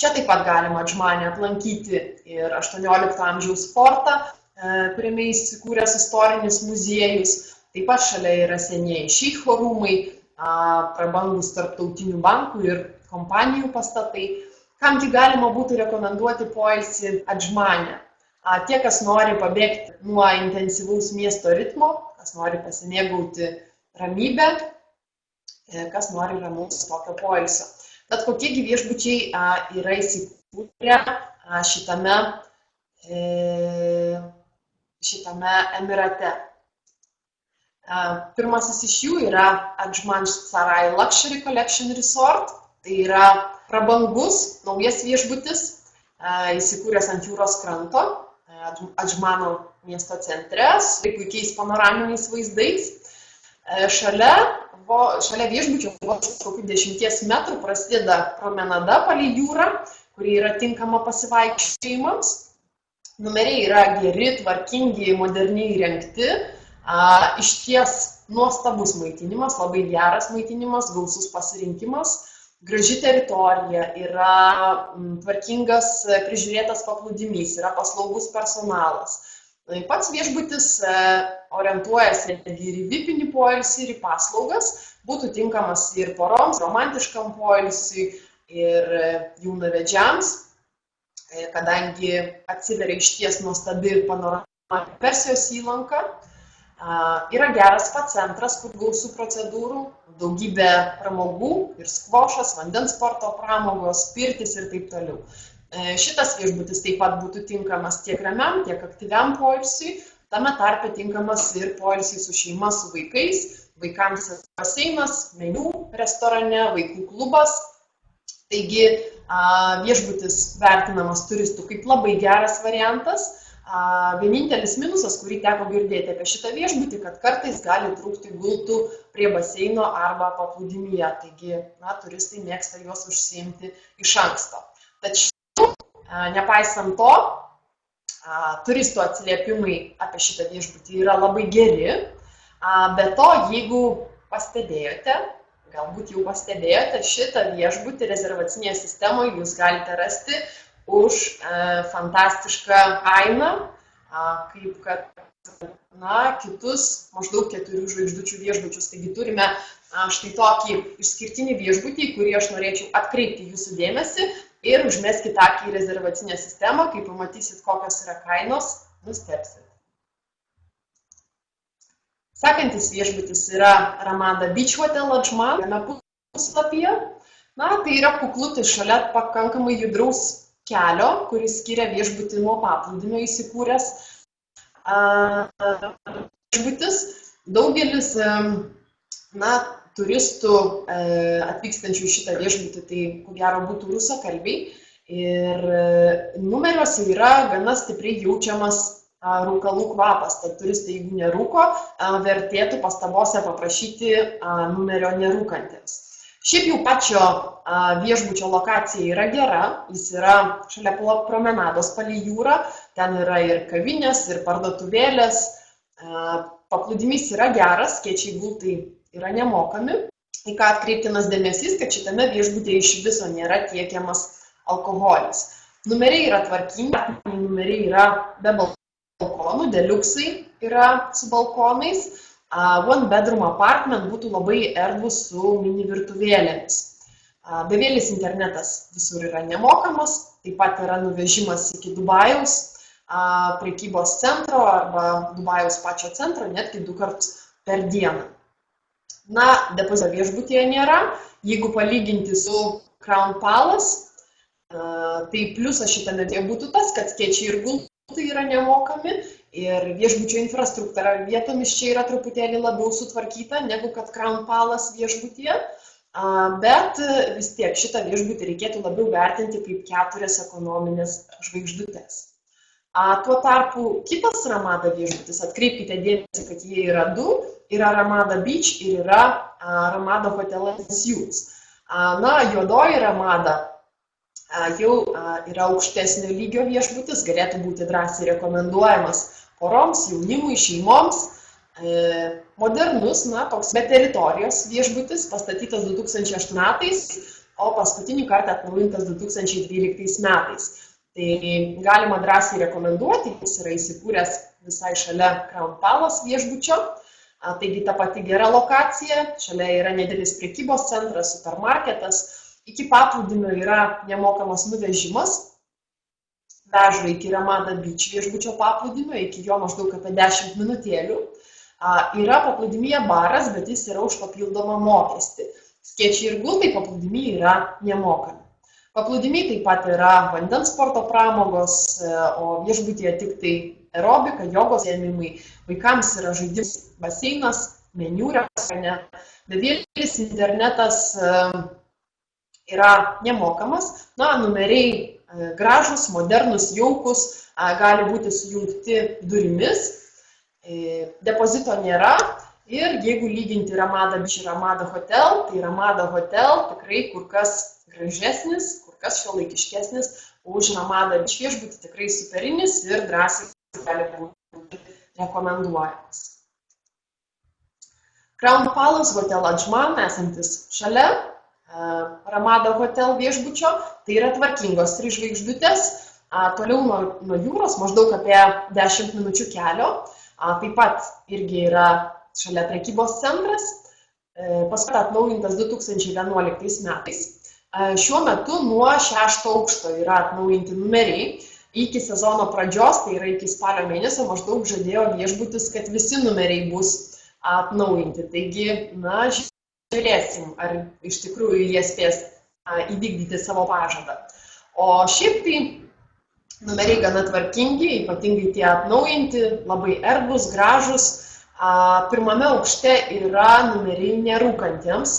Čia taip pat galima Adžmane aplankyti ir 18 amžiaus fortą, kuriame įsikūręs istorinis muziejus. Taip pat šalia yra senieji šeicho rūmai, prabangus tarptautinių bankų ir kompanijų pastatai. Kamgi galima būtų rekomenduoti poilsį Adžmane? Tie, kas nori pabėgti nuo intensyvaus miesto ritmo, kas nori pasimėgauti ramybę, kas nori ramaus tokio poilsio. Tad kokiegi viešbučiai yra įsikūrę šitame emirate? Pirmasis iš jų yra Ajman Sarai Luxury Collection Resort. Tai yra prabangus, naujas viešbutis, įsikūręs ant jūros kranto, Adžmano miesto centre, su puikiais panoraminiais vaizdais. Šalia viešbučio vos kokių 10 metrų prasideda promenada palei jūrą, kuri yra tinkama pasivaikščiojimams. Numeriai yra geri, tvarkingi, moderniai įrengti. Išties nuostabus maitinimas, labai geras maitinimas, gausus pasirinkimas, graži teritorija, yra tvarkingas prižiūrėtas paplūdimys, yra paslaugus personalas. Pats viešbutis orientuojasi ir į vipinį poilsį, ir į paslaugas, būtų tinkamas ir poroms, romantiškam poilsiui, ir jaunavedžiams, kadangi atsiveria išties nuostabi panorama Persijos įlanka. Yra geras pats centras, kur gausų procedūrų, daugybė pramogų ir skvošas, vandens sporto pramogos, pirtis ir taip toliau. Šitas viešbutis taip pat būtų tinkamas tiek ramiam, tiek aktyviam poilsiui, tame tarpe tinkamas ir poilsiui su šeima, su vaikais, vaikams baseinas, meniu restorane, vaikų klubas. Taigi viešbutis vertinamas turistų kaip labai geras variantas. Vienintelis minusas, kurį teko girdėti apie šitą viešbutį, kad kartais gali trūkti gultų prie baseino arba paplūdimyje. Taigi, turistai mėgsta juos užsiimti iš anksto. Tačiau, nepaisant to, turistų atsiliepimai apie šitą viešbutį yra labai geri. Be to, jeigu pastebėjote, galbūt jau pastebėjote, šitą viešbutį rezervacinėje sistemoje jūs galite rasti už fantastišką kainą, kaip kad kitus maždaug 4 žvaigždučių viešbučius. Taigi turime štai tokį išskirtinį viešbutį, kurį aš norėčiau atkreipti jūsų dėmesį ir užmeskite akį į rezervacinę sistemą, kai pamatysit, kokios yra kainos, nustebsit. Sekantis viešbutis yra Ramada Beach Hotel Ajman, jame puslapyje. Tai yra kuklutis šalia pakankamai judraus kelio, kuris skiria viešbutį nuo paplūdimio įsikūręs viešbutis. Daugelis turistų atvykstančių į šitą viešbutį, tai ko gero būtų rusakalbiai. Ir numeriuose yra gana stipriai jaučiamas rūkalų kvapas. Tad turistai, jeigu nerūko, vertėtų pastabose paprašyti numerio nerūkantiems. Šiaip jau pačio viešbučio lokacija yra gera, jis yra šalia promenados palei jūrą, ten yra ir kavinės, ir parduotuvėlės, paplūdimys yra geras, kiečiai gultai yra nemokami. Į ką atkreiptinas dėmesys, kad šitame viešbutyje iš viso nėra tiekiamas alkoholis. Numeriai yra tvarkingi, numeriai yra be balkonų, deluksai yra su balkonais. One bedroom apartment būtų labai erdvus su mini virtuvėlėmis. Bevėlis internetas visur yra nemokamas, taip pat yra nuvežimas iki Dubajaus prekybos centro arba Dubajaus pačio centro netgi 2 kartus per dieną. Depozito viešbutyje nėra. Jeigu palyginti su Crown Palace, tai pliusas šitame būtų tas, kad skėčiai ir gultai yra nemokami. Ir viešbučio infrastruktūra vietomis čia yra truputėlį labiau sutvarkyta negu kad Crown Palace viešbutyje, bet vis tiek šitą viešbutį reikėtų labiau vertinti kaip 4 ekonominės žvaigždutės. Tuo tarpu kitas Ramada viešbutis, atkreipkite dėmesį, kad jie yra 2, yra Ramada Beach ir yra Ramada Hotel & Suites. Juodoji Ramada jau yra aukštesnio lygio viešbutis, galėtų būti drąsiai rekomenduojamas poroms, jaunimui, šeimoms. Modernus, toks be teritorijos viešbutis, pastatytas 2008 metais, o paskutinį kartą atnaujintas 2012 metais. Tai galima drąsiai rekomenduoti, jis yra įsikūręs visai šalia Crown Palace viešbučio. Taigi ta pati gera lokacija, šalia yra nedidelis prekybos centras, supermarketas. Iki paplūdimio yra nemokamas nuvežimas, veža iki Ramada Beach viešbučio paplūdimio, iki jo maždaug apie 10 minutėlių. Yra paplūdimyje baras, bet jis yra už papildomą mokestį. Skėčiai ir gultai paplūdimyje yra nemokami. Paplūdimiai taip pat yra vandens sporto pramogos, o viešbutyje tik tai aerobika, jogos ėmimai, vaikams yra žaidimas baseinas, meniu restorane. Bevėlis internetas yra nemokamas, numeriai gražus, modernus, jaukus, gali būti sujungti durimis, depozito nėra ir jeigu lyginti Ramada Beach ir Ramada Hotel, tai Ramada Hotel tikrai kur kas gražesnis, kur kas šiuolaikiškesnis už Ramada Beach viešbutį, tikrai superinis ir drąsiai gali būti rekomenduojamas. Crown Palace Hotel Adžman, esantis šalia Ramada Hotel viešbučio, tai yra tvarkingos 3 žvaigždutės, toliau nuo jūros, maždaug apie 10 minučių kelio, taip pat irgi yra šalia prekybos centras, paskui atnaujintas 2011 metais. Šiuo metu nuo 6 aukšto yra atnaujinti numeriai, iki sezono pradžios, tai yra iki spalio mėnesio, maždaug žadėjo viešbutis, kad visi numeriai bus atnaujinti. Taigi, žiūrėsim, ar iš tikrųjų jie spės įvykdyti savo pažadą. O šiaip tai numeriai gana tvarkingi, ypatingai tie atnaujinti, labai erdvūs, gražus. Pirmame aukšte yra numeriai nerūkantiems.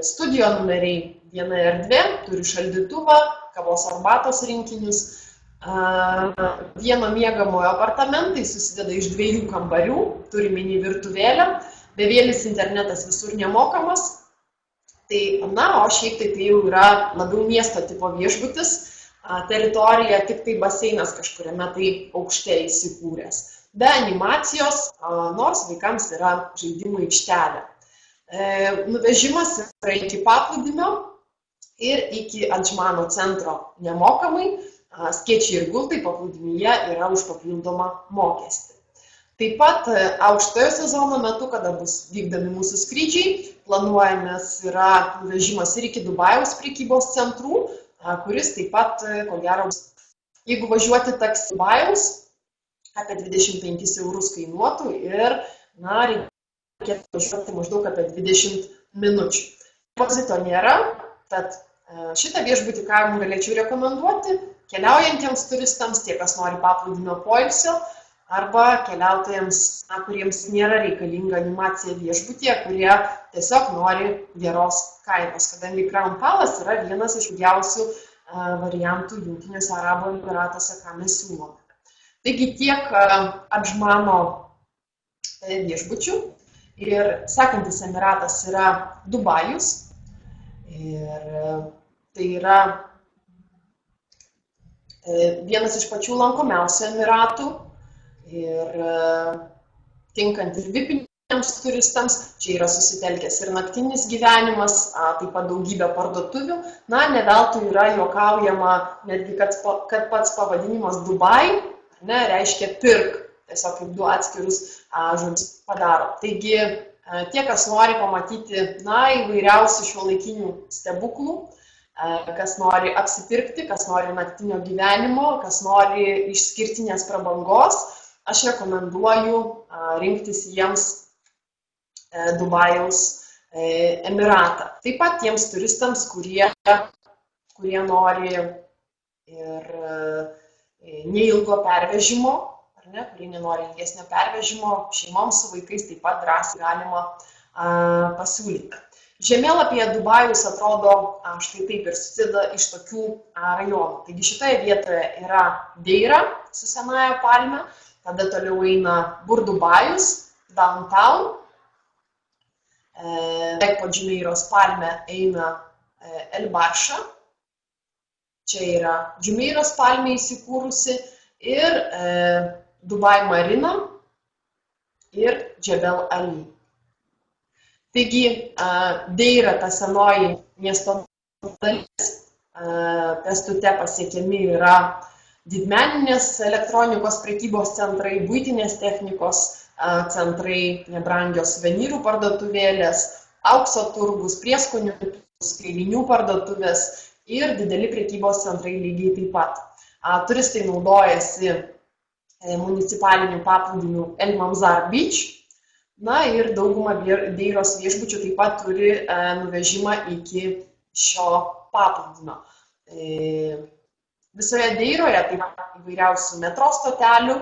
Studijo numeriai viena erdvė, turi šaldytuvą, kavos arbatos rinkinius. Vieno miegamojo apartamentai susideda iš 2 kambarių, turi mini virtuvėlę. Bevėlis internetas visur nemokamas, o šiaip tai jau yra labiau miesto tipo viešbutis, teritorija tik tai baseinas kažkuriame tai aukšte įsikūręs. Be animacijos, nors vaikams yra žaidimų aikštelė. Nuvežimas yra iki paplūdimio ir iki Adžmano centro nemokamai, skėčiai ir gultai paplūdimyje yra už papildomą mokestį. Taip pat aukštojo sezono metu, kada bus vykdami mūsų skrydžiai, planuojamas yra nuvežimas ir iki Dubajaus prekybos centrų, kuris taip pat, ko gero, jeigu važiuoti taksi Dubajaus, apie 25 eurus kainuotų ir, reikėtų važiuoti maždaug apie 20 minučių. Depozito nėra, tad šitą viešbutį, ką galėčiau rekomenduoti, keliaujantiems turistams, tie, kas nori paplūdimio poilsio, arba keliautojams, kuriems nėra reikalinga animacija viešbutyje, kurie tiesiog nori geros kainos, kadangi Crown Palace yra vienas iš pigiausių variantų Jungtiniuose Arabų Emyratuose, ką mes siūlome. Taigi tiek Adžmano viešbučių ir sekantis emiratas yra Dubajus ir tai yra vienas iš pačių lankomiausių emiratų ir tinkant ir vipiniams turistams, čia yra susitelkęs ir naktinis gyvenimas, taip pat daugybė parduotuvių. Ne veltui yra juokaujama netgi, kad pats pavadinimas Dubai, reiškia pirk, tiesiog kaip 2 atskirus žodžius padaro. Taigi, tie, kas nori pamatyti, įvairiausių šiuolaikinių stebuklų, kas nori apsipirkti, kas nori naktinio gyvenimo, kas nori išskirtinės prabangos, aš rekomenduoju rinktis jiems Dubajaus emiratą. Taip pat tiems turistams, kurie nori ir neilgo pervežimo, kurie nenori ilgesnio pervežimo, šeimoms su vaikais taip pat drąsiai galima pasiūlyti. Žemėlapyje Dubajus atrodo štai taip ir susideda iš tokių rajonų. Taigi šitoje vietoje yra Deira su senaja palme, tada toliau eina Burdubajus, Downtown, po Džumeiros palme eina El Barsha, čia yra Džumeiros palmė įsikūrusi ir Dubai Marina ir Džebel Ali. Taigi, Deira, ta senoji miesto dalis, pėstute pasiekiami yra didmeninės elektronikos prekybos centrai, buitinės technikos centrai, nebrangios suvenyrų parduotuvėlės, aukso turgus, prieskonių turgus, kailinių parduotuvės ir dideli prekybos centrai lygiai taip pat. Turistai naudojasi municipaliniu paplūdimiu El Mamzar Beach, ir dauguma Deiros viešbučių taip pat turi nuvežimą iki šio paplūdimio. Visoje Deiroje taip pat įvairiausių metro stotelių,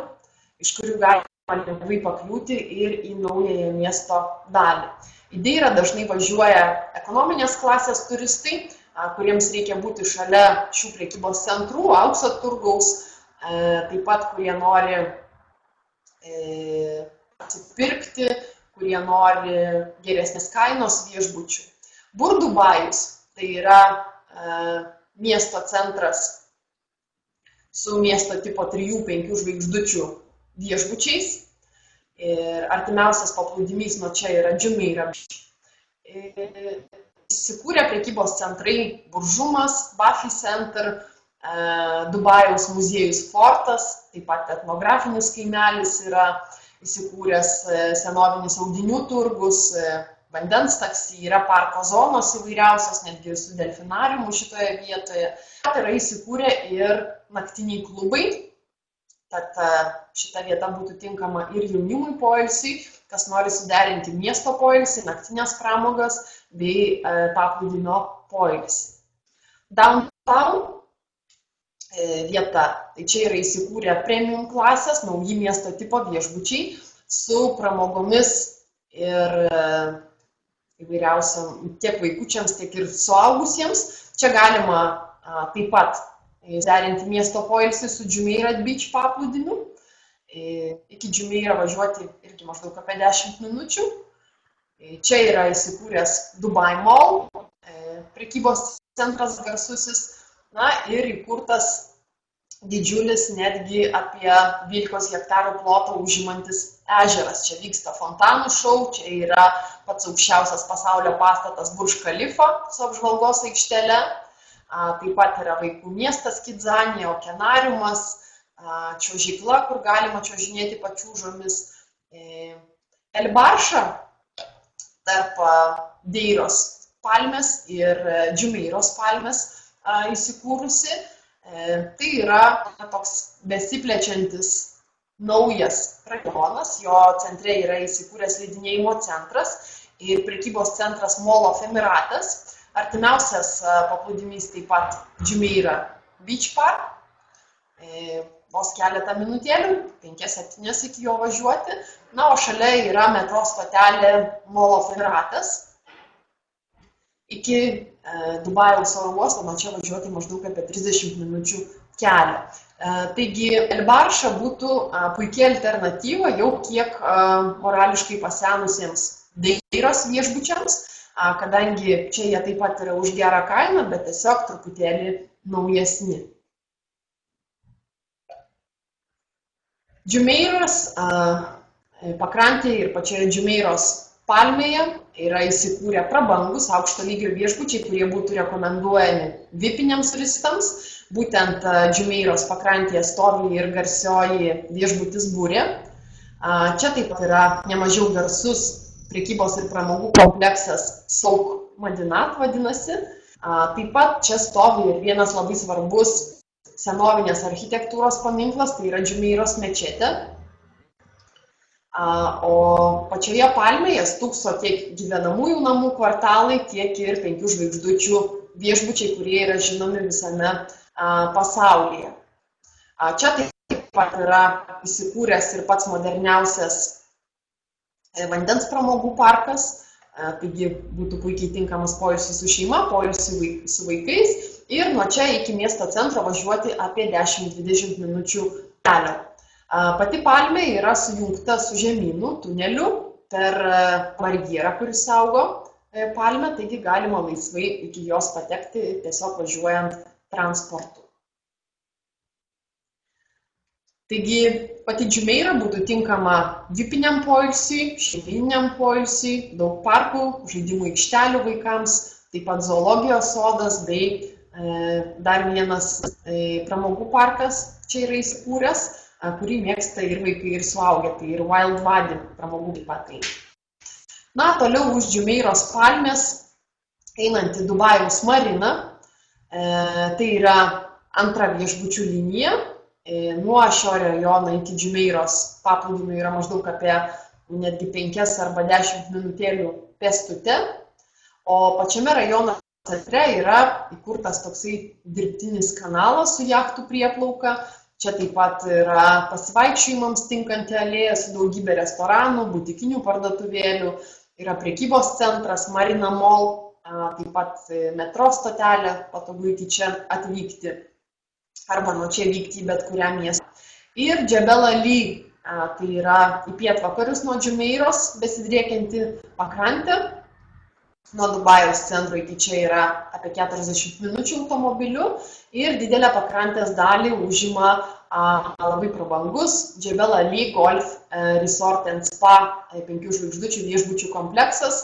iš kurių galima lengvai pakliūti ir į naująją miesto dalį. Į Deirą dažnai važiuoja ekonominės klasės turistai, kuriems reikia būti šalia šių prekybos centrų, aukso turgaus, taip pat kurie nori atsipirkti, kurie nori geresnės kainos viešbučių. Burdubajus tai yra miesto centras su miesto tipo 3-5 žvaigždučių viešbučiais. Ir artimiausias paplūdimys nuo čia yra Jumeirah. Įsikūrė prekybos centrai Buržumas, Buffy Center, Dubajaus muziejus Fortas, taip pat etnografinis kaimelis yra įsikūręs, senovinis audinių turgus, vandens taksi, yra parko zonos įvairiausios, netgi su delfinariumu šitoje vietoje. Taip yra įsikūrę ir naktiniai klubai, tad šita vieta būtų tinkama ir jaunimui poilsiui, kas nori suderinti miesto poilsį, naktinės pramogas bei paplūdimio poilsį. Downtown vieta, tai čia yra įsikūrę premium klasės, nauji miesto tipo viešbučiai su pramogomis ir įvairiausiam tiek vaikučiams, tiek ir suaugusiems. Čia galima taip pat derinti miesto poilsį su Jumeirah Beach paplūdimiu. Iki Jumeirah važiuoti irgi maždaug apie 10 minučių. Čia yra įsikūręs Dubai Mall, prekybos centras garsusis, na ir įkurtas didžiulis netgi apie 12 hektarų plotą užimantis ežeras. Čia vyksta fontanų šou, čia yra pats aukščiausias pasaulio pastatas Burj Khalifa su apžvalgos aikštele. Taip pat yra vaikų miestas Kidzanė, okeanariumas, čiuožykla, kur galima čiuožinėti pačiūžomis. El Barsha tarp Deiros palmės ir Jumeirahos palmės įsikūrusi. Tai yra toks besiplečiantis naujas rajonas, jo centre yra įsikūręs slidinėjimo centras ir prekybos centras Mall of Emirates. Artimiausias paplūdimys taip pat Jumeirah Beach Park, vos keletą minutėlių, 5-7 iki jo važiuoti. Na, o šalia yra metro stotelė Mall of Emirates. Iki Dubajaus oro uosto nuo čia važiuoti maždaug apie 30 minučių kelio. Taigi El Barsha būtų puikia alternatyva jau kiek morališkai pasenusiems Deiros viešbučiams, kadangi čia jie taip pat yra už gerą kainą, bet tiesiog truputėlį naujesni. Jumeirahs pakrantėje ir pačioje Jumeirahos palmėje yra įsikūrę prabangus aukšto lygio viešbučiai, kurie būtų rekomenduojami vipiniams turistams. Būtent Jumeirahos pakrantėje stovi ir garsioji viešbutis Burė. Čia taip pat yra nemažiau garsus prekybos ir pramogų kompleksas Souk Madinat vadinasi. Taip pat čia stovi ir vienas labai svarbus senovinės architektūros paminklas, tai yra Jumeirahos mečetė. O pačioje palmėje stūkso tiek gyvenamųjų namų kvartalai, tiek ir 5 žvaigždučių viešbučiai, kurie yra žinomi visame pasaulyje. Čia taip pat yra įsikūręs ir pats moderniausias vandens pramogų parkas, taigi būtų puikiai tinkamas poilsis su šeima, poilsis su vaikais ir nuo čia iki miesto centro važiuoti apie 10-20 minučių kelio. Pati palmė yra sujungta su žemynu, tuneliu per barjerą, kuris saugo palmę, taigi galima laisvai iki jos patekti tiesiog važiuojant transportu. Taigi pati Jumeirah būtų tinkama vipiniam poilsiui, šeimyniniam poilsiui, daug parkų, žaidimų aikštelių vaikams, taip pat zoologijos sodas bei dar vienas pramogų parkas čia yra įsikūręs, kurį mėgsta ir vaikai, ir suaugę, tai ir Wild Wadi pramogų taip pat. Na, toliau už Jumeirahos palmės einanti Dubajaus marina, tai yra antra viešbučių linija. Nuo šio rajono iki Jumeirahos paplūdimio yra maždaug apie netgi 5 arba 10 minutėlių pėstute, o pačiame rajono centre yra įkurtas toksai dirbtinis kanalas su jachtų prieplauka. Čia taip pat yra pasivaikščiojimams tinkanti alėja su daugybė restoranų, butikinių parduotuvėlių, yra prekybos centras, Marina Mall, taip pat metro stotelė, patogu iki čia atvykti arba nuo čia vykti į bet kurią miestą. Ir Džebel Ali, tai yra į pietvakarius nuo Džumeiros besidriekianti pakrantė. Nuo Dubajaus centro iki čia yra apie 40 minučių automobiliu ir didelę pakrantės dalį užima labai prabangus Džebel Ali Golf Resort and Spa 5 žvaigždučių viešbučių kompleksas,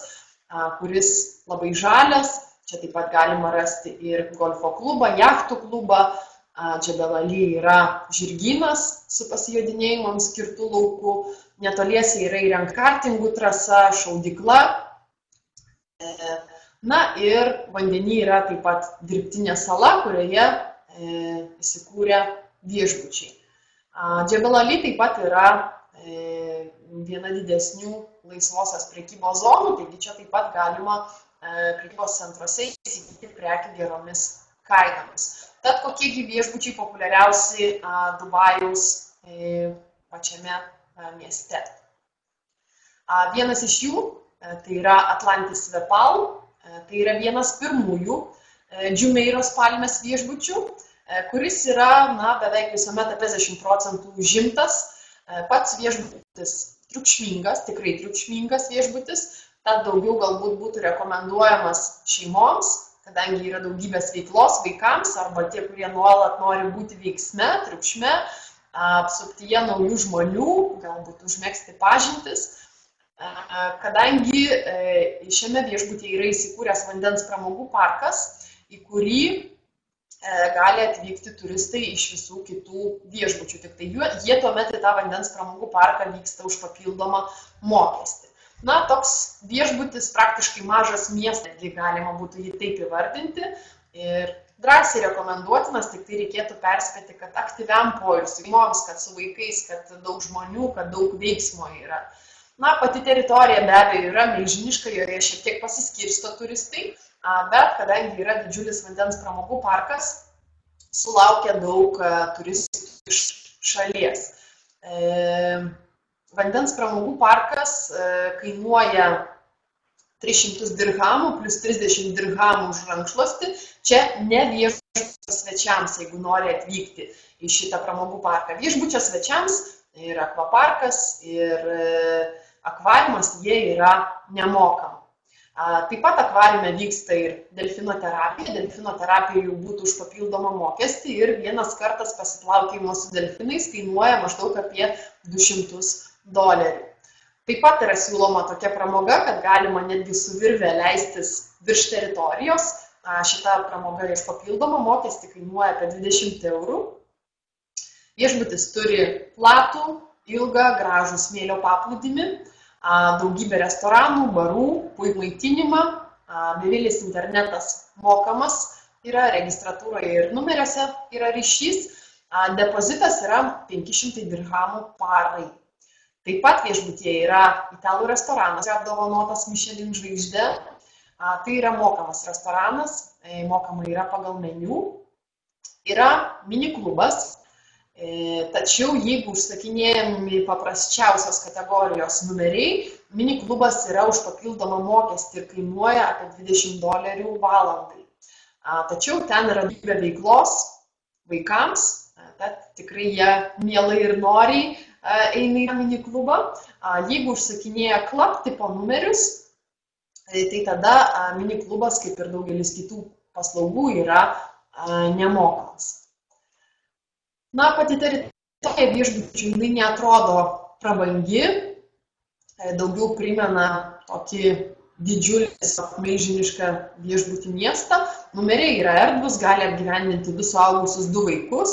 kuris labai žalias. Čia taip pat galima rasti ir golfo klubą, jachtų klubą. Džebel Ali yra žirgynas su pasijodinėjimams skirtų laukų. Netoliese yra įrengta kartingų trasa, šaudykla. Na ir vandenyje yra taip pat dirbtinė sala, kurioje įsikūrė viešbučiai. Džebel Ali taip pat yra viena didesnių laisvosios prekybos zonų, taigi čia taip pat galima prekybos centruose įsigyti prekių geromis kainomis. Tad kokiegi viešbučiai populiariausi Dubajaus pačiame mieste. Vienas iš jų tai yra Atlantis Vepal, tai yra vienas pirmųjų Džumeiros palmės viešbučių, kuris yra beveik visuomet apie 50% užimtas. Pats viešbutis triukšmingas, tikrai triukšmingas viešbutis, tad daugiau galbūt būtų rekomenduojamas šeimoms, kadangi yra daugybės veiklos vaikams arba tie, kurie nuolat nori būti veiksme, triukšme, apsuptyje naujų žmonių, galbūt užmegzti pažintis. Kadangi šiame viešbutyje yra įsikūręs vandens pramogų parkas, į kurį gali atvykti turistai iš visų kitų viešbučių. Tik tai jie tuomet į tą vandens pramogų parką vyksta už papildomą mokestį. Toks viešbutis praktiškai mažas miestas, netgi galima būtų jį taip įvardinti. Ir drąsiai rekomenduotinas, tik tai reikėtų perspėti, kad aktyviam poilsiui, kad su vaikais, kad daug žmonių, kad daug veiksmo yra. Pati teritorija be abejo yra milžiniška, joje šiek tiek pasiskirsto turistai, bet kadangi yra didžiulis vandens pramogų parkas, sulaukia daug turistų iš šalies. Vandens pramogų parkas kainuoja 300 dirhamų plus 30 dirhamų už rankšluostį. Čia ne viešbučio svečiams, jeigu nori atvykti į šitą pramogų parką. Viešbučio svečiams ir akvaparkas, ir akvariumas, jie yra nemokami. Taip pat akvariume vyksta ir delfinoterapija. Delfinoterapija jau būtų už papildomą mokestį ir vienas kartas pasiplaukimo su delfinais kainuoja maždaug apie $200. Taip pat yra siūloma tokia pramoga, kad galima netgi su virve leistis virš teritorijos. Šita pramoga iš papildomą mokestį kainuoja apie 20 €. Viešbutis turi platų, ilgą, gražų smėlio paplūdimį, daugybę restoranų, barų, puikų maitinimą, bevilis internetas mokamas, yra registratūroje ir numeriuose yra ryšys, depozitas yra 500 dirhamų parai. Taip pat viešbutyje yra italų restoranas, apdovanotas Michelin žvaigžde, tai yra mokamas restoranas, mokama yra pagal meniu, yra mini klubas. Tačiau jeigu užsakinėjami paprasčiausios kategorijos numeriai, mini klubas yra už papildomą mokestį ir kainuoja apie $20 valandai. Tačiau ten yra daugybė veiklos vaikams, tad tikrai jie mielai ir noriai eina į mini klubą. Jeigu užsakinėja club tipo numerius, tai tada mini klubas, kaip ir daugelis kitų paslaugų, yra nemokamas. Pati teritorija viešbučių jinai neatrodo prabangi, daugiau primena tokį didžiulį, milžinišką viešbutį miestą. Numeriai yra erdvūs, gali apgyvendinti 2 suaugusius 2 vaikus.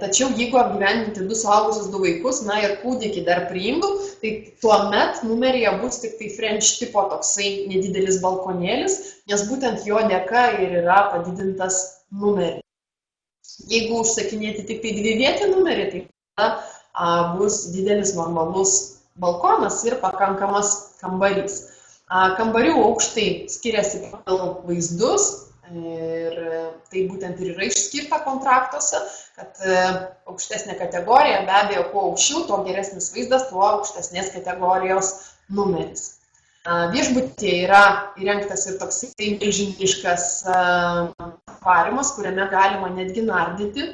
Tačiau jeigu apgyvendinti 2 suaugusius 2 vaikus, ir kūdikį dar priimtų, tai tuomet numeryje bus tik tai French tipo toksai nedidelis balkonėlis, nes būtent jo dėka ir yra padidintas numeris. Jeigu užsakinėti tik tai 2-vietį numerį, tai tada bus didelis normalus balkonas ir pakankamas kambarys. Kambarių aukštai skiriasi pagal vaizdus. ir tai būtent ir yra išskirta kontraktuose, kad aukštesnė kategorija, be abejo, kuo aukščiau, tuo geresnis vaizdas, tuo aukštesnės kategorijos numeris. Viešbutyje yra įrengtas ir toks milžiniškas akvariumas, kuriame galima netgi nardyti.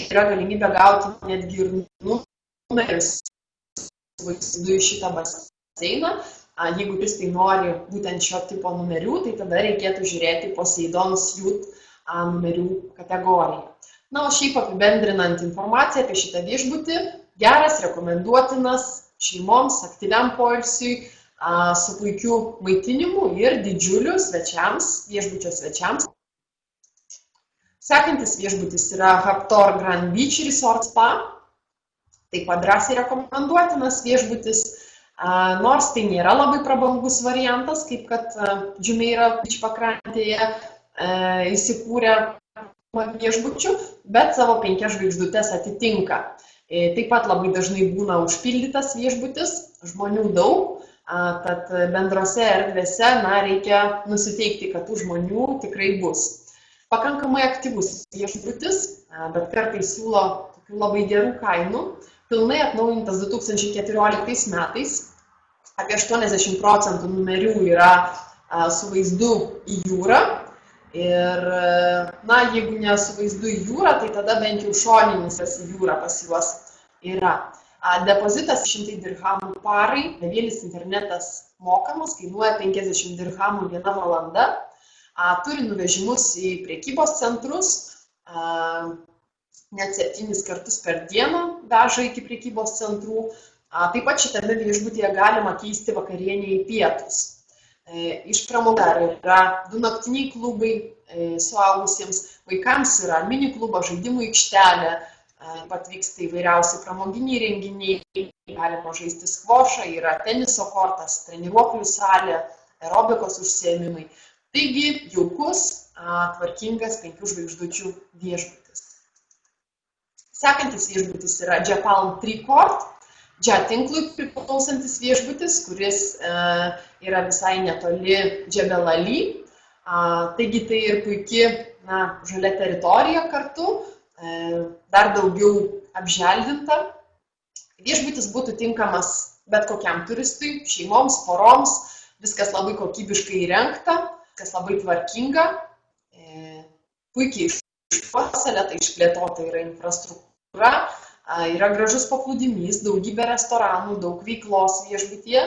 Yra galimybė gauti netgi ir numerius vaizdu į šitą baseiną. Jeigu turistai nori būtent šio tipo numerių, tai tada reikėtų žiūrėti Poseidon's Youth numerių kategoriją. Na, o šiaip apibendrinant informaciją apie šitą viešbutį, geras, rekomenduotinas šeimoms, aktyviam poilsiui, su puikiu maitinimu ir didžiuliu svečiams, viešbučio svečiams. Sekantis viešbutis yra Haptor Grand Beach Resort Spa. Taip pat drąsiai rekomenduotinas viešbutis, nors tai nėra labai prabangus variantas, kaip kad Jumeirah Beach pakrantėje įsikūrė viešbučių, bet savo 5 žvaigždutes atitinka. Taip pat labai dažnai būna užpildytas viešbutis, žmonių daug, tad bendrose erdvėse reikia nusiteikti, kad tų žmonių tikrai bus. Pakankamai aktyvus viešbutis, bet kartais siūlo tokių labai gerų kainų. Pilnai atnaujintas 2014 metais, apie 80% numerių yra su vaizdu į jūrą. Ir, jeigu ne su vaizdu į jūrą, tai tada bent jau šoninis į jūrą pas juos yra. Depozitas 100 dirhamų parai, bevėlis internetas mokamas, kainuoja 50 dirhamų 1 valanda. Turi nuvežimus į prekybos centrus, net 7 kartus per dieną veža iki prekybos centrų. Taip pat šitame viešbutyje galima keisti vakarienę į pietus. Iš pramogų yra 2 naktiniai klubai suaugusiems, vaikams yra mini klubo, žaidimų aikštelė, pat vyksta įvairiausi pramoginiai renginiai, galima žaisti skvošą, yra teniso kortas, treniruoklių salė, aerobikos užsiėmimai. Taigi jaukus, tvarkingas 5 žvaigždučių viešbutis. Sekantis viešbutis yra Jepalm Court, Džia tinklui priklausantis viešbutis, kuris yra visai netoli Jebel Ali. Taigi tai ir puikia žalia teritorija kartu, dar daugiau apželdinta. Viešbutis būtų tinkamas bet kokiam turistui, šeimoms, poroms, viskas labai kokybiškai įrengta, viskas labai tvarkinga, puikiai išpuoselėta, išplėtota yra infrastruktūra, yra gražus paplūdimys, daugybė restoranų, daug veiklos viešbutyje.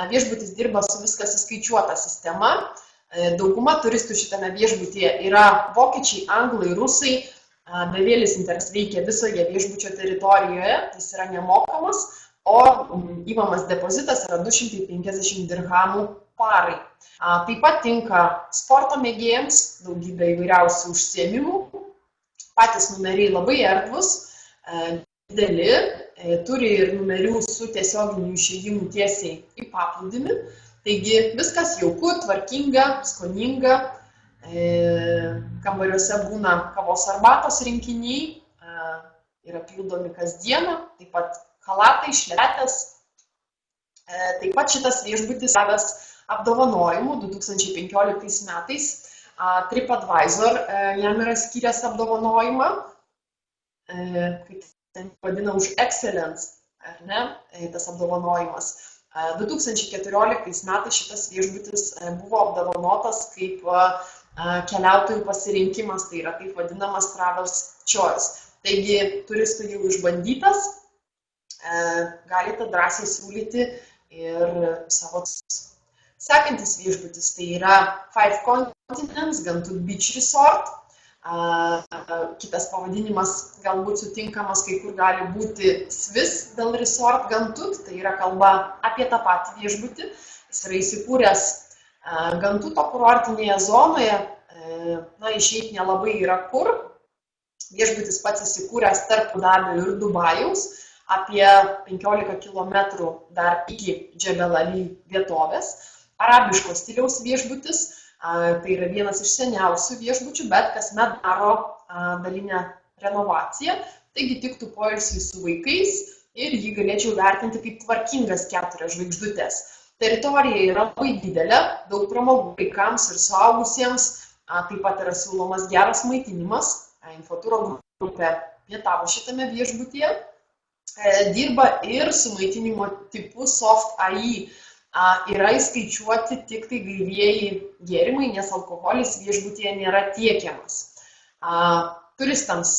Viešbutis dirba su viskas įskaičiuota sistema. Dauguma turistų šitame viešbutyje yra vokiečiai, anglai, rusai. Bevėlis internetas veikia visoje viešbučio teritorijoje, jis yra nemokamas, o įmamas depozitas yra 250 dirhamų parai. Taip pat tinka sporto mėgėjams, daugybė įvairiausių užsiėmimų. Patys numeriai labai erdvus, dideli, turi ir numerių su tiesioginiu išėjimu tiesiai į paplūdimį. Taigi viskas jauku, tvarkinga, skoninga. Kambariuose būna kavos arbatos rinkiniai, yra pildomi kasdieną, taip pat chalatai, šlepetės. Taip pat šitas viešbutis gavęs apdovanojimų 2015 metais. TripAdvisor jam yra skyręs apdovanojimą, kaip ten vadina už excellence, ar ne, tas apdovanojimas. 2014 metais šitas viešbutis buvo apdovanotas kaip keliautojų pasirinkimas, tai yra taip vadinamas Travel's Choice. Taigi turistų jau išbandytas, galite drąsiai siūlyti ir savo. Sekantis viešbutis tai yra Five Continents Gantut Beach Resort. Kitas pavadinimas galbūt sutinkamas, kai kur gali būti Swiss Del Resort Gantut, tai yra kalba apie tą patį viešbutį. Jis yra įsikūręs Gantuto kurortinėje zonoje, išeiti nelabai yra kur. Viešbutis pats įsikūręs tarp Abu Dabio ir Dubajaus, apie 15 km dar iki Jebel Ali vietovės. Arabiško stiliaus viešbutis, tai yra vienas iš seniausių viešbučių, bet kasmet daro dalinę renovaciją, taigi tiktų poilsiui su vaikais ir jį galėčiau vertinti kaip tvarkingas 4 žvaigždutės. Teritorija yra labai didelė, daug pramogų vaikams ir suaugusiems, taip pat yra siūlomas geras maitinimas. Infoturo grupė pietavo šitame viešbutyje. Dirba ir su maitinimo tipu Soft AI. Yra įskaičiuoti tik tai gaivieji gėrimai, nes alkoholis viešbutyje nėra tiekiamas. Turistams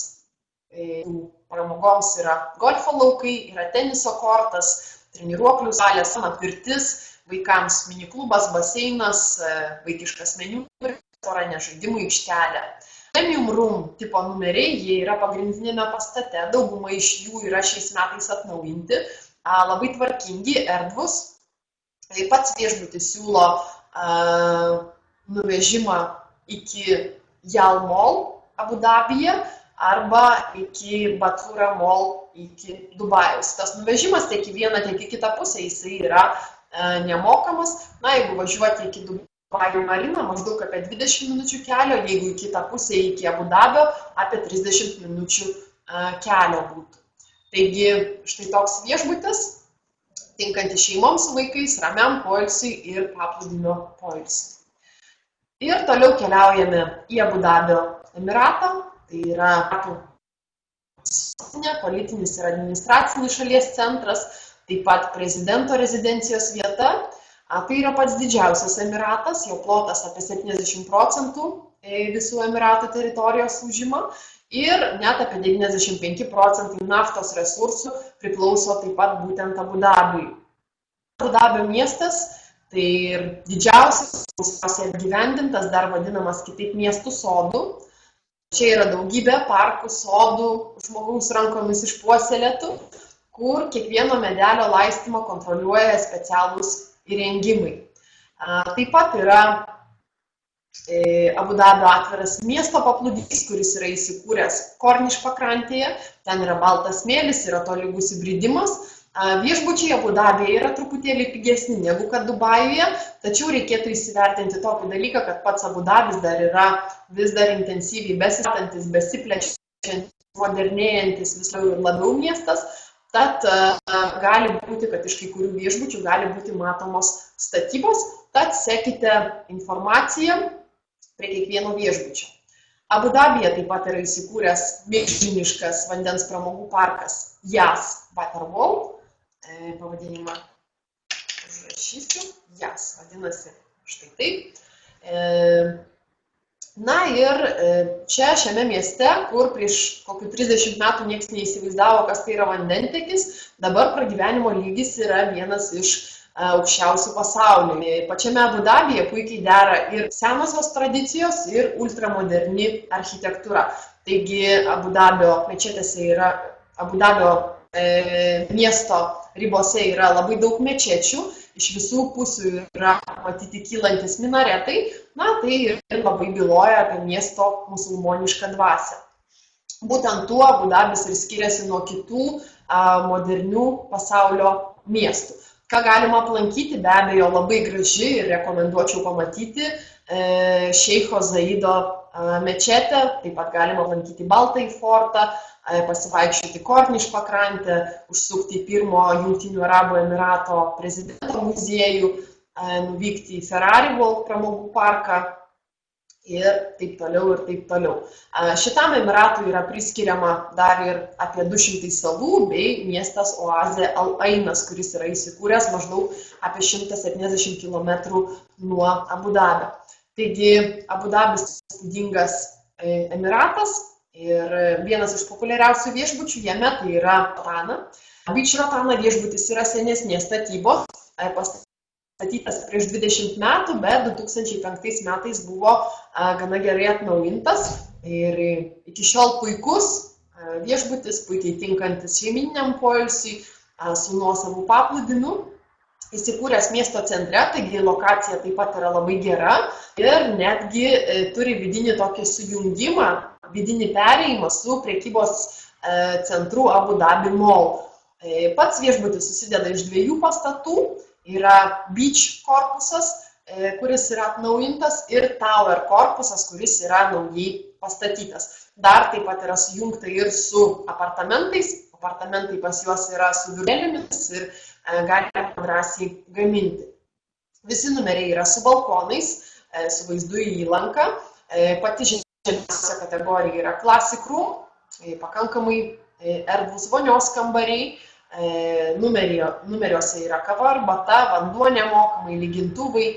pramogoms yra golfo laukai, yra teniso kortas, treniruoklių salės, pirtis, vaikams miniklubas, baseinas, vaikiškas meniu, restorane, žaidimų aikštelė. Premium Room tipo numeriai, jie yra pagrindinėme pastate, dauguma iš jų yra šiais metais atnaujinti, labai tvarkingi, erdvus. Taip pat viešbutis siūlo nuvežimą iki Yal Mall Abu Dabyje arba iki Batura Mall iki Dubajaus. Tas nuvežimas tiek į vieną, tiek į kitą pusę, jisai yra nemokamas. Na, jeigu važiuoti iki Dubajų mariną, maždaug apie 20 minučių kelio, jeigu į kitą pusę iki Abu Dabio, apie 30 minučių kelio būtų. Taigi, štai toks viešbutis, tinkanti šeimoms su vaikais, ramiam poilsiui ir paplūdimio poilsiui. Ir toliau keliaujame į Abu Dabio Emiratą, tai yra politinis ir administracinis šalies centras, taip pat prezidento rezidencijos vieta. Tai yra pats didžiausias Emiratas, jo plotas apie 70% visų Emiratų teritorijos užima ir net apie 95% naftos resursų priklauso taip pat būtent Abu Dabiui. Abu Dabio miestas tai ir didžiausias, apgyvendintas, dar vadinamas kitaip miestų sodų. Čia yra daugybė parkų, sodų, žmogaus rankomis išpuoselėtų, kur kiekvieno medelio laistymą kontroliuoja specialūs įrengimai. Taip pat yra Abu Dabio atviras miesto paplūdys, kuris yra įsikūręs Korniš pakrantėje. Ten yra baltas smėlis, yra tolygus įbridimas. Viešbučiai Abu Dabyje yra truputėlį pigesni negu kad Dubajuje, tačiau reikėtų įsivertinti tokį dalyką, kad pats Abu Dabis dar yra vis dar intensyviai besistatantis, besiplečiantis, modernėjantis vis labiau miestas. Tad gali būti, kad iš kai kurių viešbučių gali būti matomos statybos, tad sekite informaciją prie kiekvieno viešbučio. Abu Dabyje taip pat yra įsikūręs milžiniškas vandens pramogų parkas Yas Waterworld. Pavadinimą užrašysiu. Yas vadinasi štai taip. Na ir čia šiame mieste, kur prieš kokių 30 metų niekas neįsivaizdavo, kas tai yra vandentekis, dabar pragyvenimo lygis yra vienas iš aukščiausių pasaulyje. Pačiame Abu Dabyje puikiai dera ir senosios tradicijos, ir ultramoderni architektūra. Taigi Abu Dabio mečetėse yra, Abu Dabio miesto ribose yra labai daug mečečių, iš visų pusių yra matyti kylantis minaretai, na tai ir labai byloja apie miesto musulmonišką dvasią. Būtent tuo Abu Dabis ir skiriasi nuo kitų modernių pasaulio miestų. Ką galima aplankyti, be abejo, labai graži ir rekomenduočiau pamatyti Šeicho Zaido mečetę, taip pat galima aplankyti Baltąjį fortą, pasivaikščioti Korniš pakrantę, užsukti į pirmo Jungtinių Arabų Emirato prezidento muziejų, nuvykti į Ferrari World pramogų parką ir taip toliau ir taip toliau. Šitam Emiratui yra priskiriama dar ir apie 200 salų bei miestas oazė Al Ainas, kuris yra įsikūręs maždaug apie 170 km nuo Abu Dabio. Taigi Abu Dabis įspūdingas Emiratas ir vienas iš populiariausių viešbučių jame tai yra Rotana. Beach Rotana viešbutis yra senesnės statybos, pastatytas prieš 20 metų, bet 2005 metais buvo gana gerai atnaujintas ir iki šiol puikus viešbutis, puikiai tinkantis šeimininiam poilsiui, su nuosavu paplūdimiu. Įsikūręs miesto centre, taigi lokacija taip pat yra labai gera ir netgi turi vidinį tokį sujungimą, vidinį perėjimą su prekybos centru Abu Dabi Mall. Pats viešbutis susideda iš 2 pastatų, yra Beach korpusas, kuris yra atnaujintas, ir Tower korpusas, kuris yra naujai pastatytas. Dar taip pat yra sujungta ir su apartamentais. Apartamentai pas juos yra su virtuvėmis ir galima drąsiai gaminti. Visi numeriai yra su balkonais, su vaizdu į įlanką. Pati žemiausia kategorija yra Classic Room, pakankamai erdvūs vonios kambariai, numeriuose yra kava, arbata, vanduo nemokamai, lygintuvai,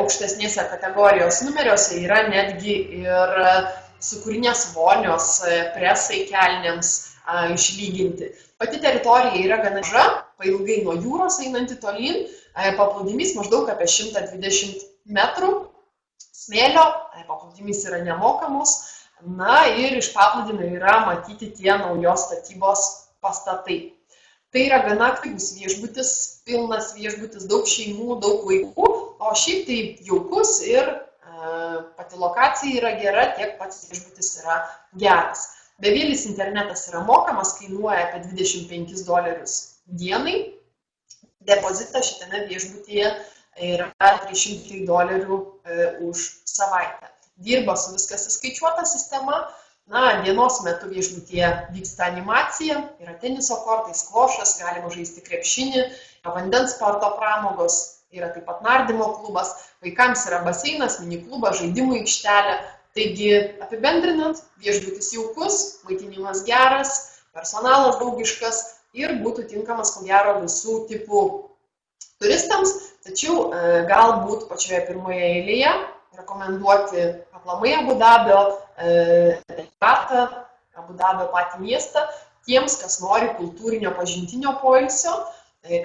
aukštesnėse kategorijos numeriuose yra netgi ir sūkurinės vonios, presai kelnėms išlyginti. Pati teritorija yra gana maža, pailgai nuo jūros einanti tolyn, paplūdimys maždaug apie 120 metrų, smėlio, paplūdimys yra nemokamos, na ir iš paplūdimio yra matyti tie naujos statybos pastatai. Tai yra gana aktyvus viešbutis, pilnas viešbutis, daug šeimų, daug vaikų, o šiaip tai jaukus ir pati lokacija yra gera, tiek pats viešbutis yra geras. Bevėlis internetas yra mokamas, kainuoja apie $25 dienai. Depozitas šitame viešbutyje yra $300 už savaitę. Dirba su viskas įskaičiuota sistema. Na, dienos metu viešbutyje vyksta animacija, yra teniso kortai, skvošas, galima žaisti krepšinį, yra vandens sporto pramogos, yra taip pat nardymo klubas, vaikams yra baseinas, miniklubas, žaidimų aikštelė. Taigi, apibendrinant, viešbutis jaukus, maitinimas geras, personalas draugiškas ir būtų tinkamas, ko gero, visų tipų turistams, tačiau galbūt pačioje pirmoje eilėje rekomenduoti aplamai Abu Dabio Emiratą, Abu Dabio patį miestą, tiems, kas nori kultūrinio pažintinio poilsio,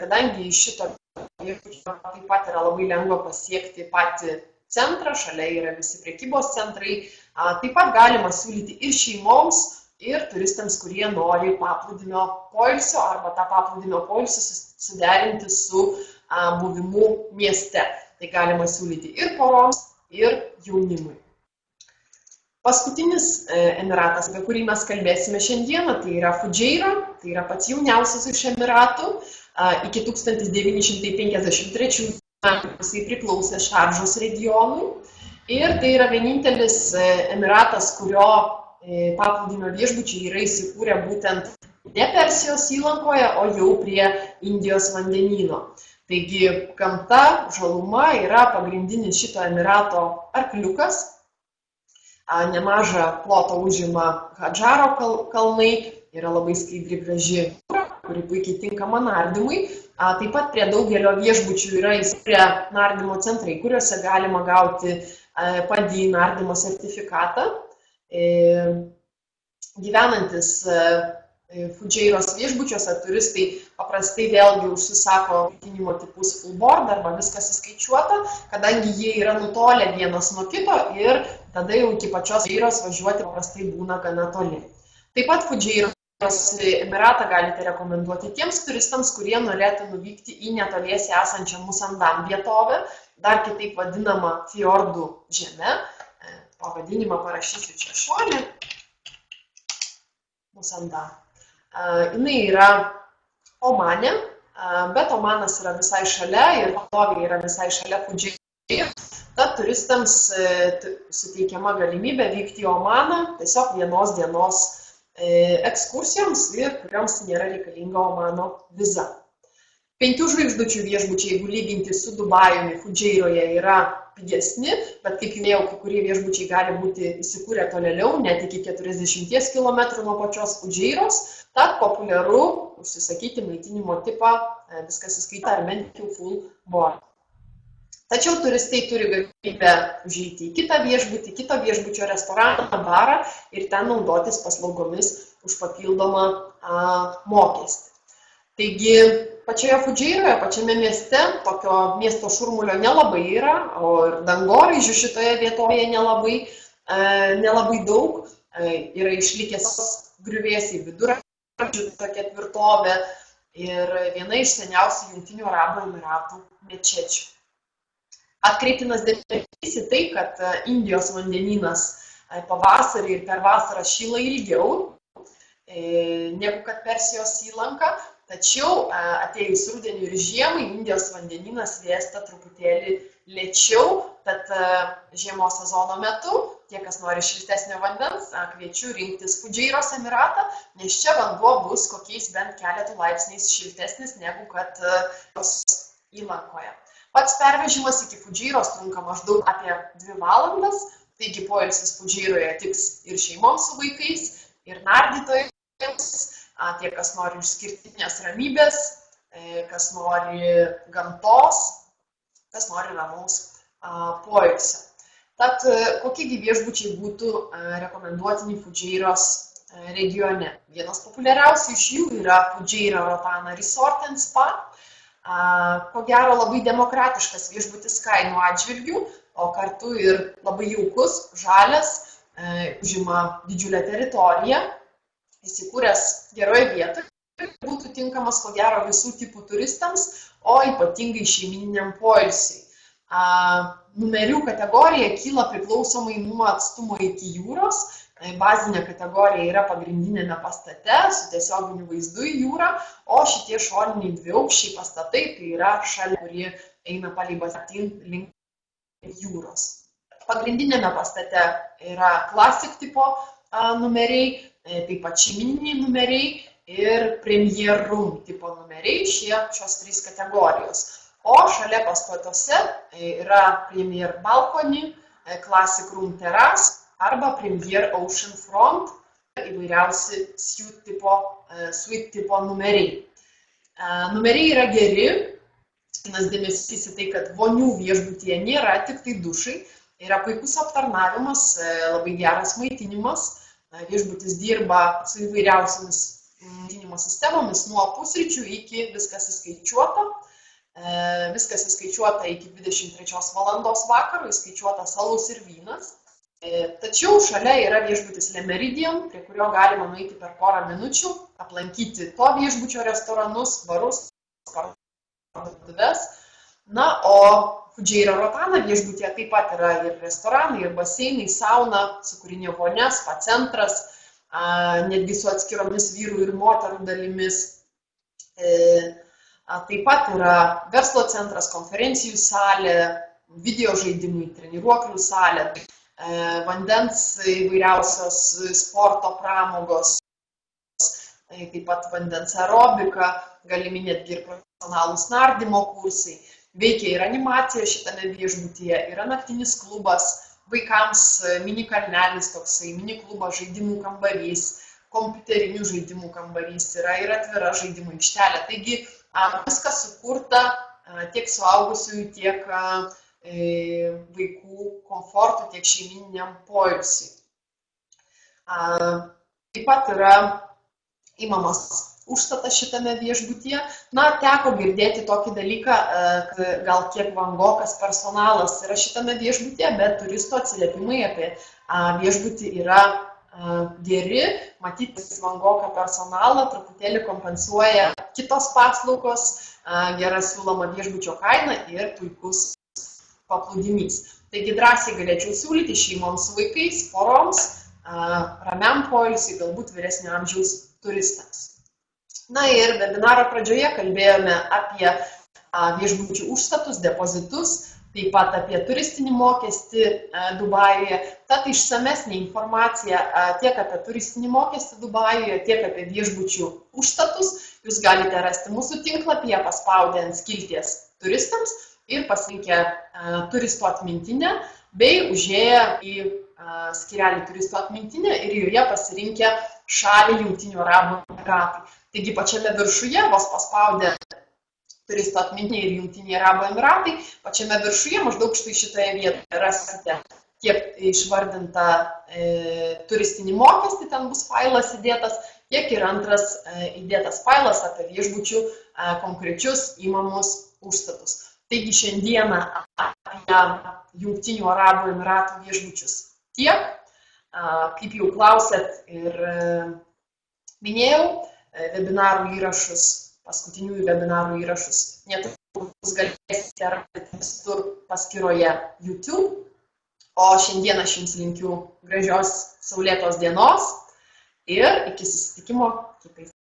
kadangi iš šito viešbučio taip pat yra labai lengva pasiekti patį centrą, šalia yra visi prekybos centrai, taip pat galima siūlyti ir šeimoms, ir turistams, kurie nori paplūdimio poilsio arba tą paplūdimio poilsį suderinti su buvimu mieste. Tai galima siūlyti ir poroms, ir jaunimui. Paskutinis Emiratas, apie kurį mes kalbėsime šiandieną, tai yra Fudžeira, tai yra pats jauniausias iš Emiratų. Iki 1953 metų jisai priklausė Šardžos regionui ir tai yra vienintelis Emiratas, kurio paplūdimio viešbučiai yra įsikūrę būtent ne Persijos įlankoje, o jau prie Indijos vandenyno. Taigi gamta, žaluma yra pagrindinis šito Emirato arkliukas. Nemažą plotą užima Hadžaro kalnai, yra labai skaidri graži jūra, kuri puikiai tinkama nardymui. Taip pat prie daugelio viešbučių yra įsikūrę nardymo centrai, kuriuose galima gauti PADI nardymo sertifikatą. Gyvenantis Fudžeiros viešbučiuose turistai paprastai vėlgi užsisako maitinimo tipus full board arba viskas įskaičiuota, kadangi jie yra nutolę vienas nuo kito ir tada jau iki pačios Fudžeiros važiuoti paprastai būna gana toli. Taip pat Fudžeiros Emiratą galite rekomenduoti tiems turistams, kurie norėtų nuvykti į netoliese esančią Musandam vietovę, dar kitaip vadinama fjordų žeme. Pavadinimą parašysiu čia šone. Musandam. Jinai yra Omane, bet Omanas yra visai šalia ir vadovė yra visai šalia Fudžeiros. Tad turistams suteikiama galimybė vykti į Omaną tiesiog vienos dienos ekskursijoms ir kurioms nėra reikalinga Omano viza. 5 žvaigždučių viešbučiai, jeigu lyginti su Dubajumi, Fudžeiroje yra pigesni, bet kaip minėjau, kai kurie viešbučiai gali būti įsikūrę tolėliau, net iki 40 km nuo pačios Fudžeiros, tad populiaru užsisakyti maitinimo tipą, viskas įskaita ar bent jau full board. Tačiau turistai turi galimybę užeiti į kitą viešbutį, kito viešbučio restoraną, barą ir ten naudotis paslaugomis už papildomą mokestį. Taigi, pačioje Fudžeiroje, pačiame mieste, tokio miesto šurmulio nelabai yra, o ir dangoraižių šitoje vietovėje nelabai daug. Yra išlikęs griuvėsiai viduramžių tokia tvirtovė ir viena iš seniausių Jungtinių Arabų Emiratų mečečių. Atkreiptinas dėmesys į tai, kad Indijos vandenynas pavasarį ir per vasarą šyla ilgiau negu kad Persijos įlanka. Tačiau atėjus rudeniui ir žiemai Indijos vandenynas vėsta truputėlį lėčiau, tad žiemos sezono metu, tie, kas nori šiltesnio vandens, kviečiu rinktis Fudžeiros Emiratą, nes čia vanduo bus kokiais bent keletų laipsniais šiltesnis negu kad įlankoje. Pats pervežimas iki Fudžeiros trunka maždaug apie 2 valandas, Taigi poilsis Fudžeiroje tiks ir šeimoms su vaikais, ir nardytojams, tie, kas nori išskirtinės ramybės, kas nori gamtos, kas nori ramaus poilsio. Tad kokiegi viešbučiai būtų rekomenduotini Fudžeiros regione? Vienas populiariausių iš jų yra Fudžeiro Rotana Resort and Spa. Ko gero labai demokratiškas viešbutis kainų atžvilgių, o kartu ir labai jaukus, žalias, užima didžiulę teritoriją, įsikūręs geroje vietoje, būtų tinkamas ko gero visų tipų turistams, o ypatingai šeimyniniam poilsiui. Numerių kategorija kyla priklausomai nuo atstumo iki jūros. Bazinė kategorija yra pagrindinėme pastate su tiesioginiu vaizdu į jūrą, o šitie šoniniai dviaukščiai pastatai tai yra šalia, kuri eina palei baseiną link jūros. Pagrindinėme pastate yra Classic tipo numeriai, taip pat šeimyniniai numeriai ir Premier Room tipo numeriai, šios trys kategorijos. O šalia pastatuose yra Premier Balcony, Classic Room Terrace arba Premier Ocean Front, įvairiausi suite tipo numeriai. Numeriai yra geri, nes dėmesys į tai, kad vonių viešbutyje nėra, tik tai dušai, yra puikus aptarnavimas, labai geras maitinimas, viešbutis dirba su įvairiausiamis maitinimo sistemomis nuo pusryčių iki viskas įskaičiuota. Viskas įskaičiuota iki 23 valandos vakaro, įskaičiuotas alus ir vynas. Tačiau šalia yra viešbutis Le Méridien, prie kurio galima nueiti per porą minučių, aplankyti to viešbučio restoranus, barus, parduotuves. Na, o Fudžeiro Rotana viešbutyje taip pat yra ir restoranai, ir baseinai, sauna, sūkurinė vonia, spa centras, netgi su atskiromis vyrų ir moterų dalimis. Taip pat yra verslo centras, konferencijų salė, video žaidimai, treniruoklių salė, vandens įvairiausios sporto pramogos, taip pat vandens aerobika, galimi netgi ir profesionalūs nardymo kursai. Veikia ir animacija šitame viešbutyje, yra naktinis klubas, vaikams mini kalnelis toksai, mini klubas, žaidimų kambarys, kompiuterinių žaidimų kambarys, yra ir atvira žaidimų aikštelė. Taigi viskas sukurta tiek suaugusiųjų, tiek vaikų komfortų, tiek šeimyniniam poilsiui. Taip pat yra imamas užstatas šitame viešbutyje. Na, teko girdėti tokį dalyką, gal kiek vangokas personalas yra šitame viešbutyje, bet turistų atsiliepimai apie viešbutį yra geri, matyti vangoką personalą truputėlį kompensuoja kitos paslaugos, gera siūloma viešbučio kaina ir puikus paplūdimys. Taigi drąsiai galėčiau siūlyti šeimoms su vaikais, poroms, ramiam poilsiui, galbūt vyresnio amžiaus turistams. Na ir webinaro pradžioje kalbėjome apie viešbučių užstatus, depozitus, taip pat apie turistinį mokestį Dubajuje. Tad išsamesnė informacija tiek apie turistinį mokestį Dubajuje, tiek apie viešbučių užstatus jūs galite rasti mūsų tinklapyje, paspaudę ant skilties turistams ir pasirinkę turistų atmintinę, bei užėję į skyrelį turistų atmintinę ir joje pasirinkę šalį Jungtinių Arabų Emiratai. Taigi pačiame viršuje, vos paspaudę turistų atmintinė ir Jungtiniai Arabų Emiratai, pačiame viršuje, maždaug štai šitoje vietoje rasite tiek išvardintą turistinį mokestį, ten bus failas įdėtas, tiek ir antras įdėtas failas apie viešbučių konkrečius įmamus užstatus. Taigi šiandieną apie Jungtinių Arabų Emiratų viešbučius tiek, kaip jau klausėt ir minėjau, webinarų įrašus, paskutiniųjų webinarų įrašus netrukus galėsite rasti visur paskyroje YouTube. O šiandien aš jums linkiu gražios saulėtos dienos ir iki susitikimo kitais.